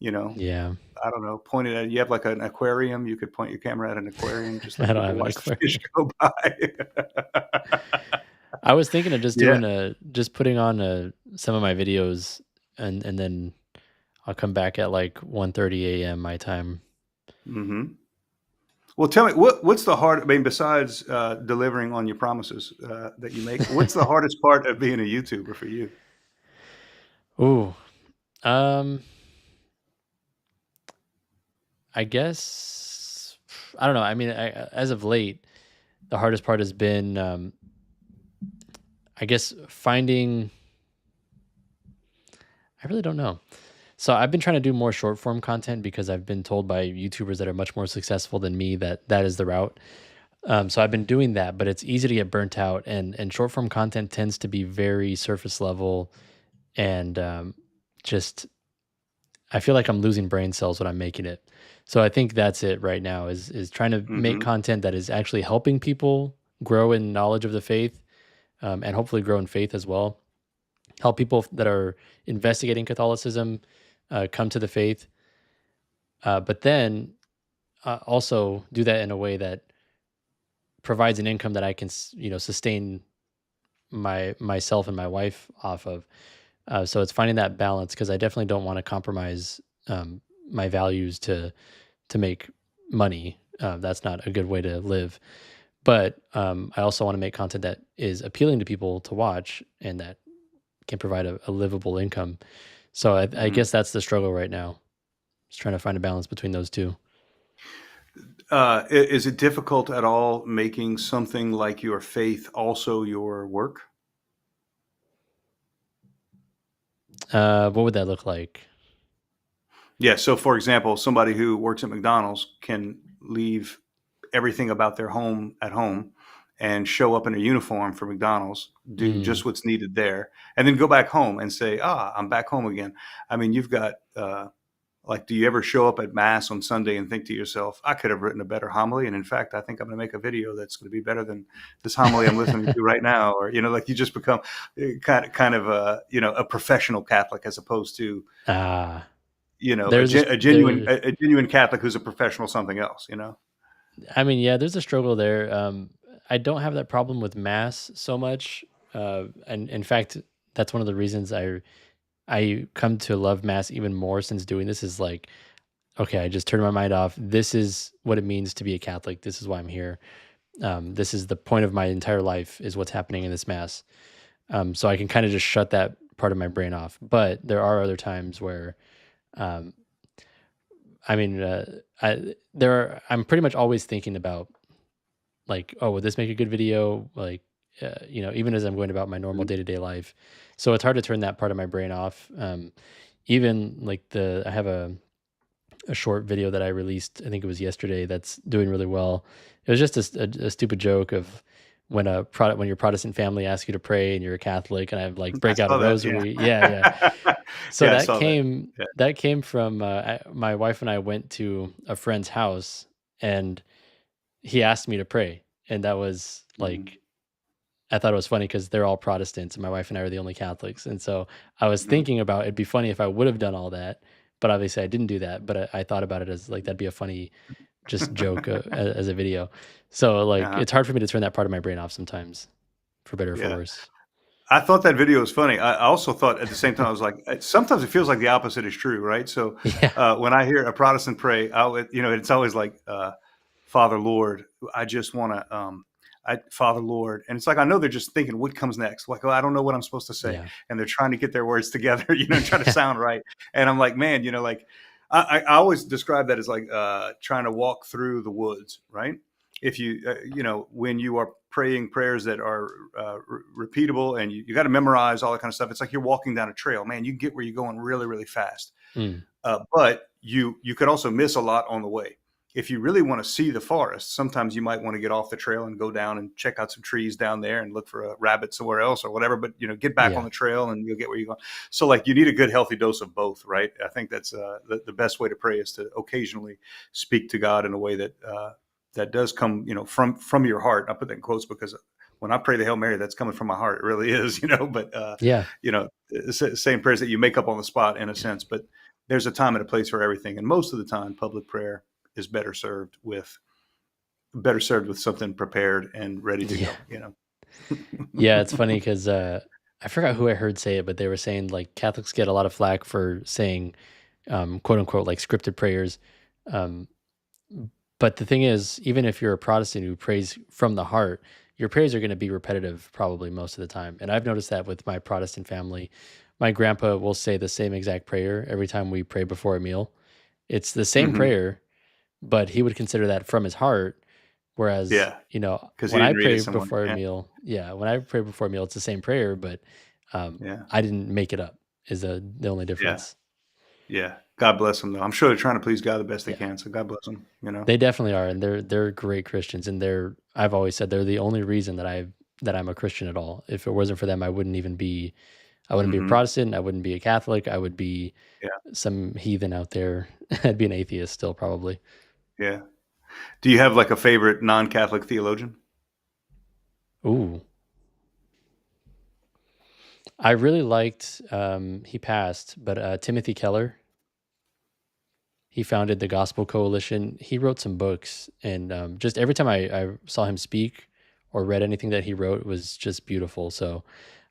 I don't know, point it at, you have like an aquarium, you could point your camera at an aquarium, just like I don't have an watch the aquarium. fish go by. I was thinking of just doing just putting on some of my videos and then I'll come back at like 1:30 a.m. my time. Mm-hmm. Well, tell me, what's the hard, I mean, besides delivering on your promises that you make, what's the hardest part of being a YouTuber for you? Ooh, I guess, I don't know. I mean, as of late, the hardest part has been, I guess, finding, I really don't know. So I've been trying to do more short form content because I've been told by YouTubers that are much more successful than me that is the route. So I've been doing that, but it's easy to get burnt out, and short form content tends to be very surface level, and just I feel like I'm losing brain cells when I'm making it. So I think that's it right now is trying to make content that is actually helping people grow in knowledge of the faith, and hopefully grow in faith as well. Help people that are investigating Catholicism come to the faith, but then also do that in a way that provides an income that I can, sustain myself and my wife off of. So it's finding that balance, because I definitely don't want to compromise my values to make money. That's not a good way to live. But I also want to make content that is appealing to people to watch and that can provide a livable income. So I guess that's the struggle right now. Just trying to find a balance between those two. Is it difficult at all making something like your faith also your work? What would that look like? Yeah. So, for example, somebody who works at McDonald's can leave everything about their home at home and show up in a uniform for McDonald's, do just what's needed there, and then go back home and say, I'm back home again. I mean, you've got, do you ever show up at Mass on Sunday and think to yourself, I could have written a better homily, and in fact, I think I'm going to make a video that's going to be better than this homily I'm listening to right now? Or, you just become kind of a professional Catholic, as opposed to, a genuine Catholic who's a professional something else, I mean, yeah, there's a struggle there. I don't have that problem with Mass so much. And in fact, that's one of the reasons I come to love Mass even more since doing this, is like, okay, I just turn my mind off. This is what it means to be a Catholic. This is why I'm here. This is the point of my entire life, is what's happening in this Mass. So I can kind of just shut that part of my brain off. But there are other times where, I'm pretty much always thinking about, like, oh, would this make a good video? Like, even as I'm going about my normal day-to-day life. So it's hard to turn that part of my brain off. Even like I have a short video that I released, I think it was yesterday, that's doing really well. It was just a stupid joke of when your Protestant family asks you to pray and you're a Catholic, and I like break out a rosary. Yeah. So that came from my wife and I went to a friend's house, and he asked me to pray, and that was like I thought it was funny because they're all Protestants and my wife and I are the only Catholics. And so I was Mhm. thinking about it'd be funny if I would have done all that, but obviously I didn't do that. But I thought about it as like that'd be a funny just joke as a video. So like Uh-huh. it's hard for me to turn that part of my brain off sometimes, for better or for Yeah. worse. I thought that video was funny. I also thought at the same time, I was like, sometimes it feels like the opposite is true, right? So Yeah. when I hear a Protestant pray, it's always like, Father Lord, I just want to, Father Lord. And it's like, I know they're just thinking what comes next. Like, oh, I don't know what I'm supposed to say. Yeah. And they're trying to get their words together, try to sound right. And I'm like, man, like I always describe that as like trying to walk through the woods, right? If you, when you are praying prayers that are repeatable and you got to memorize all that kind of stuff, it's like you're walking down a trail, man. You can get where you're going really, really fast. Mm. But you could also miss a lot on the way. If you really want to see the forest, sometimes you might want to get off the trail and go down and check out some trees down there and look for a rabbit somewhere else or whatever. But get back on Yeah. the trail and you'll get where you're going. So like you need a good healthy dose of both, right? I think that's the best way to pray is to occasionally speak to God in a way that that does come, from your heart. I put that in quotes because when I pray the Hail Mary, that's coming from my heart. It really is, But Yeah. same prayers that you make up on the spot in a sense, but there's a time and a place for everything. And most of the time, public prayer is better served with something prepared and ready to Yeah. go. Yeah, it's funny because I forgot who I heard say it, but they were saying like Catholics get a lot of flack for saying quote unquote like scripted prayers. Um, but the thing is, even if you're a Protestant who prays from the heart, your prayers are going to be repetitive probably most of the time. And I've noticed that with my Protestant family. My grandpa will say the same exact prayer every time we pray before a meal. It's the same Mhm. prayer, but he would consider that from his heart. Whereas, Yeah, because he when I didn't read pray it somewhere. before a Yeah, meal, yeah, when I pray before a meal, it's the same prayer, but yeah, I didn't make it up. Is the only yeah, difference? yeah. God bless them, though. I'm sure they're trying to please God the best they Yeah, can. So God bless them. they definitely are, and they're great Christians, and I've always said they're the only reason that I'm a Christian at all. If it wasn't for them, I wouldn't be a Hmm. Protestant, I wouldn't be a Catholic, I would be Yeah, some heathen out there. I'd be an atheist still, probably. yeah. Do you have like a favorite non-Catholic theologian? Ooh, I really liked. He passed, but Timothy Keller. He founded the Gospel Coalition. He wrote some books, and just every time I saw him speak or read anything that he wrote, it was just beautiful. So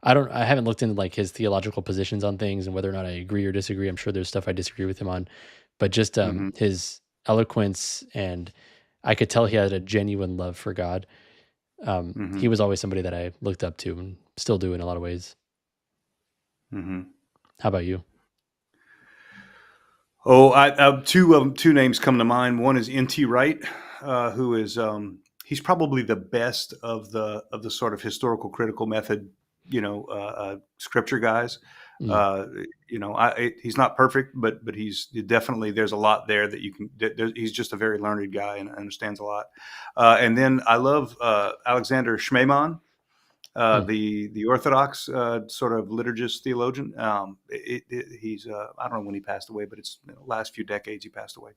I haven't looked into like his theological positions on things and whether or not I agree or disagree. I'm sure there's stuff I disagree with him on, but just Hmm. his eloquence, and I could tell he had a genuine love for God. Hmm. He was always somebody that I looked up to and still do in a lot of ways. Hmm. How about you? Oh, two names come to mind. One is N.T. Wright, who is he's probably the best of the sort of historical critical method, scripture guys. Mm, Uh, he's not perfect, but he's definitely there's a lot there that you can. He's just a very learned guy and understands a lot. And then I love Alexander Schmemann, mm. the Orthodox sort of liturgist theologian. He's I don't know when he passed away, but it's last few decades he passed away.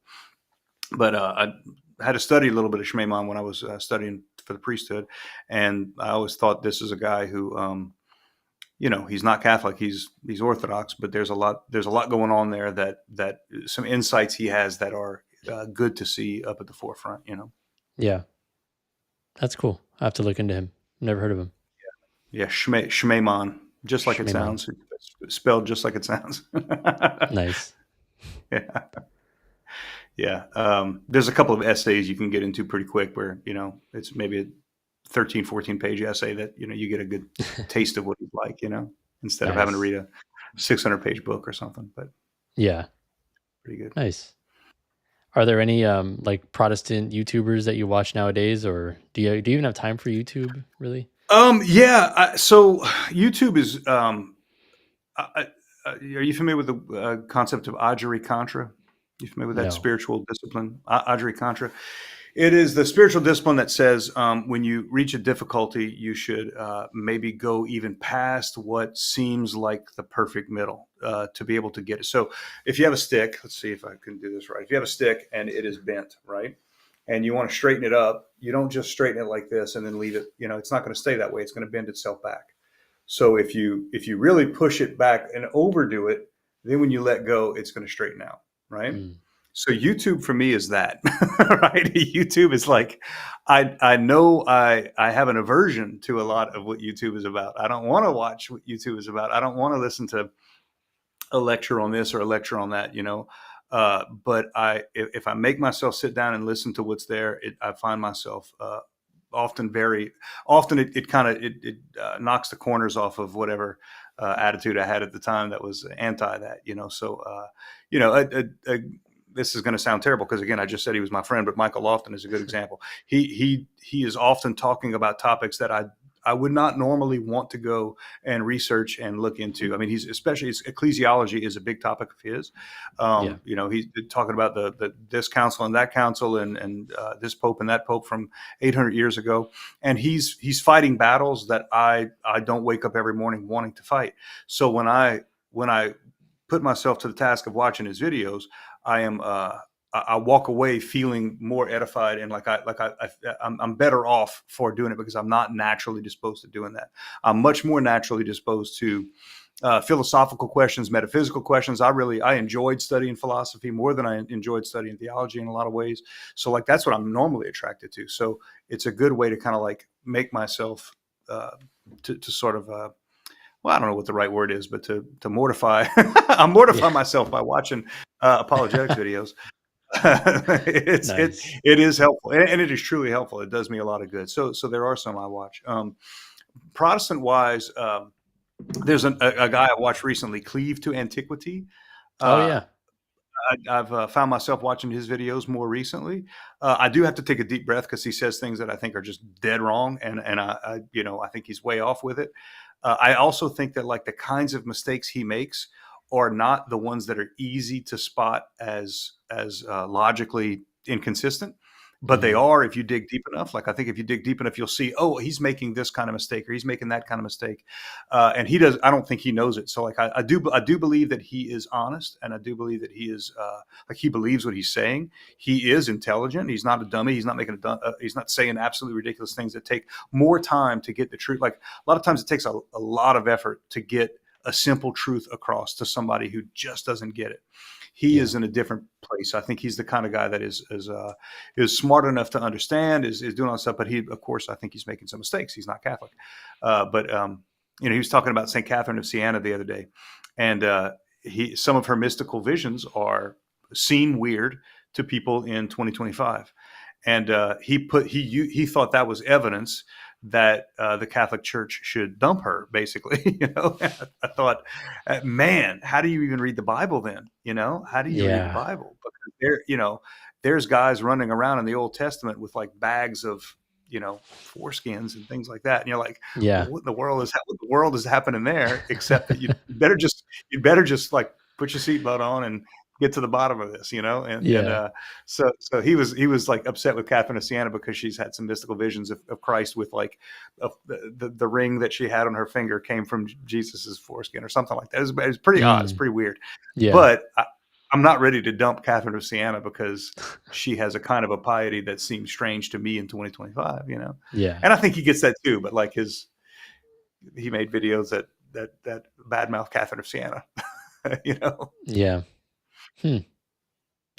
But I had to study a little bit of Schmemann when I was studying for the priesthood, and I always thought this is a guy who, he's not Catholic, he's Orthodox, but there's a lot going on there that some insights he has that are good to see up at the forefront. Yeah, that's cool. I have to look into him. Never heard of him. Yeah, Schmemann, just like it Schmemann. sounds, spelled just like it sounds. Nice. Yeah, yeah. There's a couple of essays you can get into pretty quick where, it's maybe a 13, 14-page essay that, you get a good taste of what he's like, instead of having to Nice. read a 600-page book or something, but Yeah, pretty good. nice. Are there any like Protestant YouTubers that you watch nowadays, or do you even have time for YouTube really? Yeah. So YouTube is, are you familiar with the concept of Ajari Contra? You familiar with that No. spiritual discipline, Ajari Contra? It is the spiritual discipline that says when you reach a difficulty, you should maybe go even past what seems like the perfect middle to be able to get it. So if you have a stick, let's see if I can do this right. If you have a stick and it is bent, right? and you want to straighten it up, you don't just straighten it like this and then leave it. It's not going to stay that way. It's going to bend itself back. So if you really push it back and overdo it, then when you let go, it's going to straighten out, right? Mm. So YouTube for me is that, right? YouTube is like, I know I have an aversion to a lot of what YouTube is about. I don't want to watch what YouTube is about. I don't want to listen to a lecture on this or a lecture on that, but if I make myself sit down and listen to what's there, I find myself very often it kind of knocks the corners off of whatever attitude I had at the time that was anti that. So this is going to sound terrible because, again, I just said he was my friend, but Michael Lofton is a good example. He is often talking about topics that I would not normally want to go and research and look into. I mean, ecclesiology is a big topic of his. He's talking about this council and that council and this pope and that pope from 800 years ago. And he's fighting battles that I don't wake up every morning wanting to fight. So when I put myself to the task of watching his videos, I walk away feeling more edified and I'm better off for doing it because I'm not naturally disposed to doing that. I'm much more naturally disposed to philosophical questions, metaphysical questions. I enjoyed studying philosophy more than I enjoyed studying theology in a lot of ways. So that's what I'm normally attracted to. So it's a good way to kind of make myself to sort of well, I don't know what the right word is, but to mortify. I mortify myself by watching apologetics videos. Nice. It is helpful, and it is truly helpful. It does me a lot of good. So there are some I watch. Protestant wise, there's a guy I watched recently, Cleave to Antiquity. Oh yeah. I've found myself watching his videos more recently. I do have to take a deep breath because he says things that I think are just dead wrong, and I think he's way off with it. I also think that the kinds of mistakes he makes are not the ones that are easy to spot as logically inconsistent, but they are if you dig deep enough. I think if you dig deep enough, you'll see, oh, he's making this kind of mistake or he's making that kind of mistake, and he does. I don't think he knows it. So I do believe that he is honest, and I do believe that he is he believes what he's saying. He is intelligent. He's not a dummy. He's not he's not saying absolutely ridiculous things that take more time to get the truth. A lot of times it takes a lot of effort to get a simple truth across to somebody who just doesn't get it. He is in a different place. I think he's the kind of guy that is smart enough to understand, is doing all that stuff. But of course, I think he's making some mistakes. He's not Catholic. He was talking about St. Catherine of Siena the other day, and some of her mystical visions are seem weird to people in 2025. And he thought that was evidence that the Catholic Church should dump her, basically. I thought, man, how do you even read the Bible then? How do you read the Bible? Because there's guys running around in the Old Testament with bags of foreskins and things like that, and you're like, what in the world is happening there? Except that you better just put your seatbelt on and get to the bottom of this, so he was upset with Catherine of Siena because she's had some mystical visions of Christ with the ring that she had on her finger came from Jesus's foreskin or something like that. It was pretty odd. It's pretty weird. But I'm not ready to dump Catherine of Siena because she has a kind of a piety that seems strange to me in 2025. And I think he gets that too. But he made videos that badmouth Catherine of Siena. Yeah. Do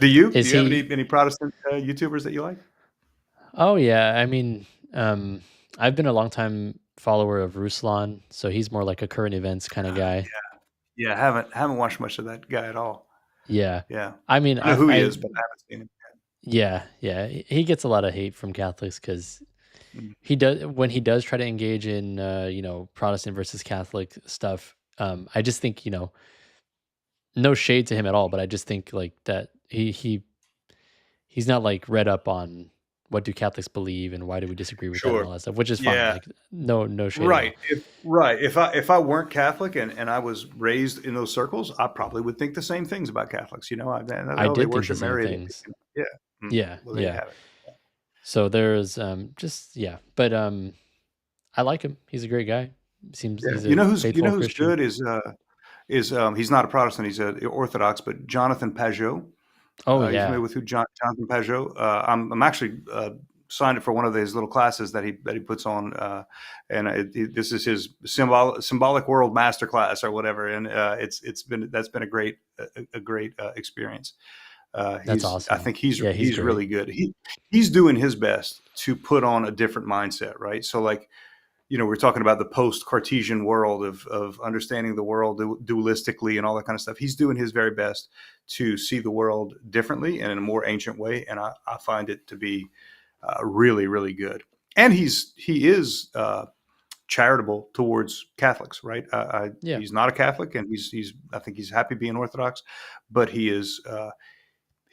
you have any Protestant YouTubers that you like? Oh yeah, I mean, I've been a long time follower of Ruslan, so he's more like a current events kind of guy. Yeah, haven't watched much of that guy at all. Yeah. I mean, know who he is, but I haven't seen him yet. Yeah. He gets a lot of hate from Catholics because when he does try to engage in Protestant versus Catholic stuff. I just think no shade to him at all, but I just think that he's not read up on what do Catholics believe and why do we disagree with them and all that stuff, which is fine. No shade. Right. If I weren't Catholic and I was raised in those circles, I probably would think the same things about Catholics. I did think the same things. Yeah. So there's but I like him. He's a great guy. Seems he's who's good is he's not a Protestant, he's an Orthodox, but Jonathan Pageau. Oh You familiar yeah. with who Jonathan Pajot? I'm actually signed up for one of his little classes that he puts on, and this is his symbolic world master class or whatever, and that's been a great experience. That's I awesome. think he's Yeah, he's he's great. really good. He's doing his best to put on a different mindset, right? So like, we're talking about the post-Cartesian world of understanding the world dualistically and all that kind of stuff. He's doing his very best to see the world differently and in a more ancient way, and I find it to be really, really good. And he is charitable towards Catholics, right? Yeah. He's not a Catholic, and I think he's happy being Orthodox, but he is.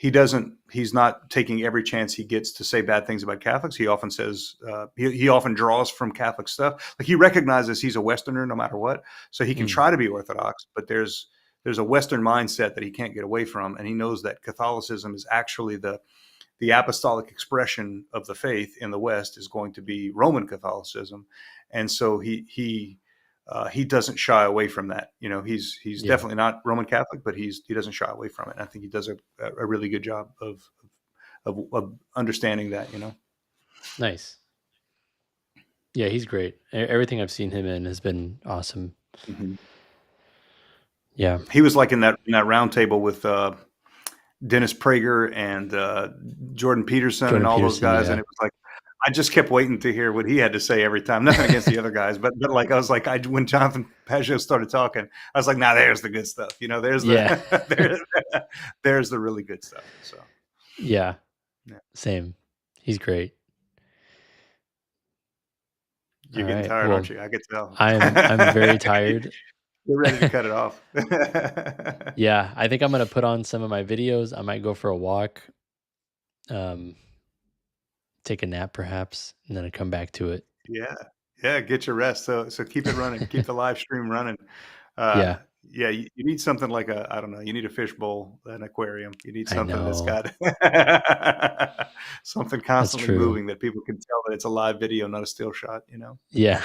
He's not taking every chance he gets to say bad things about Catholics. He often says, he often draws from Catholic stuff. Like, he recognizes he's a Westerner no matter what. So he can Mm. try to be Orthodox, but there's a Western mindset that he can't get away from. And he knows that Catholicism is actually the apostolic expression of the faith in the West is going to be Roman Catholicism. And so he doesn't shy away from that. He's Yeah. definitely not Roman Catholic, but he doesn't shy away from it. And I think he does a really good job of understanding that. Nice. Yeah, he's great. Everything I've seen him in has been awesome. Mhm. Yeah. He was like in that round table with Dennis Prager and Jordan Peterson and Jordan all those Peterson, guys, yeah. and it was like I just kept waiting to hear what he had to say every time. Nothing against the other guys, but like I was like, when Jonathan Pajot started talking, I was like, "Now there's the good stuff." There's Yeah. the there's the really good stuff. So Yeah. yeah. Same. He's great. You're All getting right. tired, Well, aren't you? I could tell. I'm very tired. You're ready to cut it off. Yeah, I think I'm gonna put on some of my videos. I might go for a walk, um, take a nap perhaps, and then I come back to it. Yeah, yeah. Get your rest. So keep it running. Keep the live stream running. Uh, Yeah, yeah, you need something like I don't know. You need a fishbowl, an aquarium. You need I something that's know. got something That's constantly true. moving that people can tell that it's a live video, not a still shot. Yeah.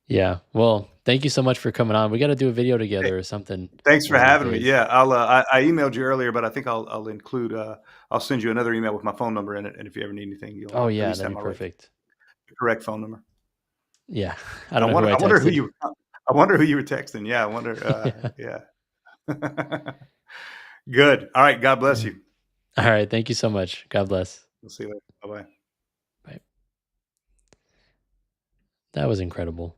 Yeah. Well, thank you so much for coming on. We got to do a video together or something Thanks for one of these having me. days. Yeah, I emailed you earlier, but I think I'll include I'll send you another email with my phone number in it, and if you ever need anything, you'll Oh at yeah, least that'd have be my perfect. correct phone number. Yeah. I don't know who I I wonder who texted. you I wonder who you were texting. Yeah, I wonder. Yeah. Yeah. Good. All right. God bless Yeah. you. All right. Thank you so much. God bless. We'll see you later. Bye bye. Bye. That was incredible.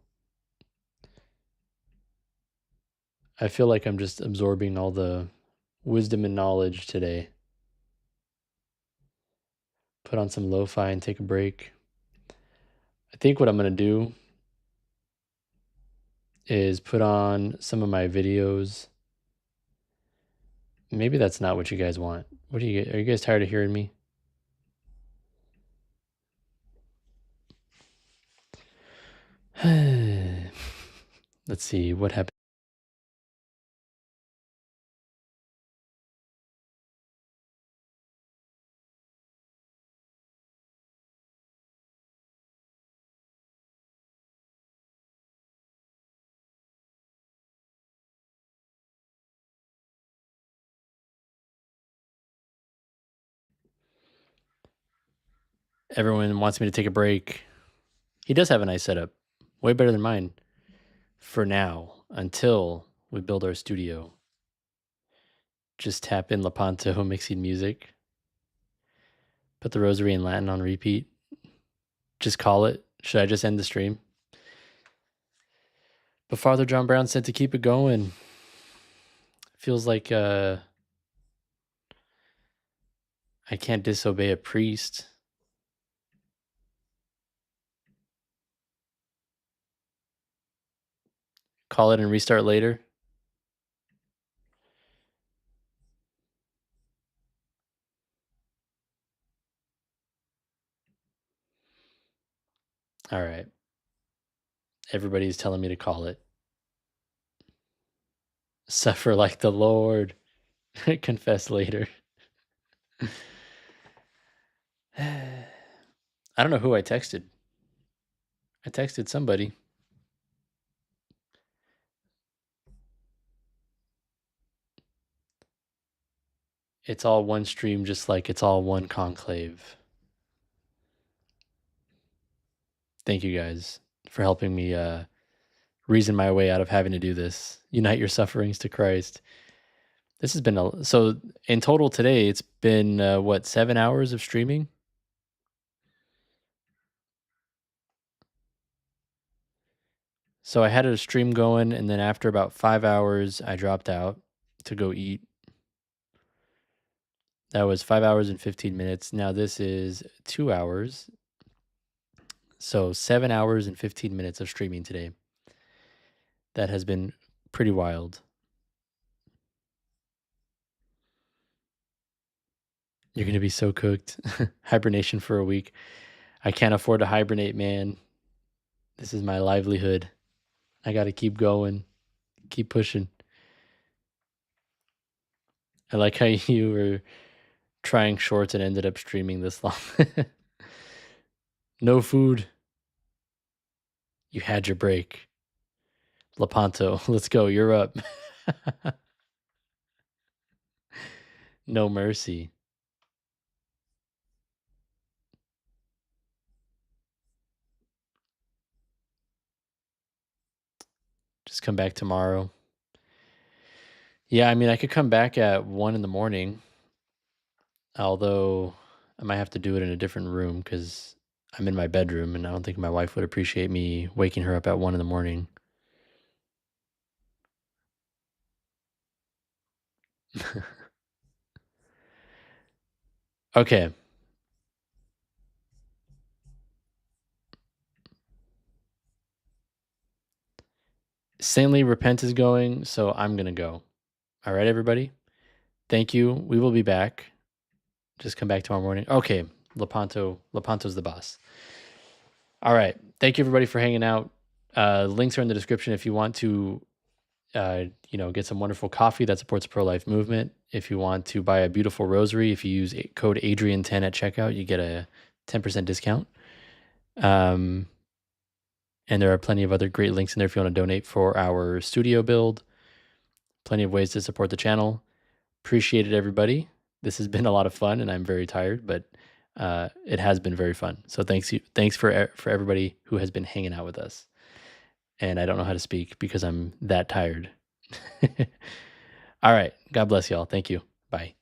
I feel like I'm just absorbing all the wisdom and knowledge today. Put on some lo-fi and take a break. I think what I'm going to do is put on some of my videos. Maybe that's not what you guys want. What are you guys tired of hearing me? Let's see what happened. Everyone wants me to take a break. He does have a nice setup. Way better than mine. For now, until we build our studio. Just tap in Lepanto mixing music. Put the Rosary in Latin on repeat. Just call it. Should I just end the stream? But Father John Brown said to keep it going. Feels like I can't disobey a priest. Call it and restart later. All right. Everybody's telling me to call it. Suffer like the Lord. Confess later. I don't know who I texted. I texted somebody. It's all one stream, just like it's all one conclave. Thank you guys for helping me reason my way out of having to do this. Unite your sufferings to Christ. This has been so in total today. It's been what, 7 hours of streaming? So I had a stream going, and then after about 5 hours, I dropped out to go eat. That was 5 hours and 15 minutes. Now this is 2 hours. So 7 hours and 15 minutes of streaming today. That has been pretty wild. You're going to be so cooked. Hibernation for a week. I can't afford to hibernate, man. This is my livelihood. I got to keep going, keep pushing. I like how you were trying shorts and ended up streaming this long. No food. You had your break. Lepanto, let's go. You're up. No mercy. Just come back tomorrow. Yeah, I mean, I could come back at 1 in the morning, although I might have to do it in a different room because I'm in my bedroom and I don't think my wife would appreciate me waking her up at 1 in the morning. Okay. Saintly Repent is going, so I'm going to go. All right, everybody. Thank you. We will be back. Just come back tomorrow morning. Okay, Lepanto's the boss. All right. Thank you, everybody, for hanging out. Links are in the description if you want to, get some wonderful coffee that supports the pro-life movement. If you want to buy a beautiful rosary, if you use code Adrian10 at checkout, you get a 10% discount. And there are plenty of other great links in there if you want to donate for our studio build. Plenty of ways to support the channel. Appreciate it, everybody. This has been a lot of fun, and I'm very tired, but it has been very fun. So thanks for everybody who has been hanging out with us. And I don't know how to speak because I'm that tired. All right. God bless y'all. Thank you. Bye.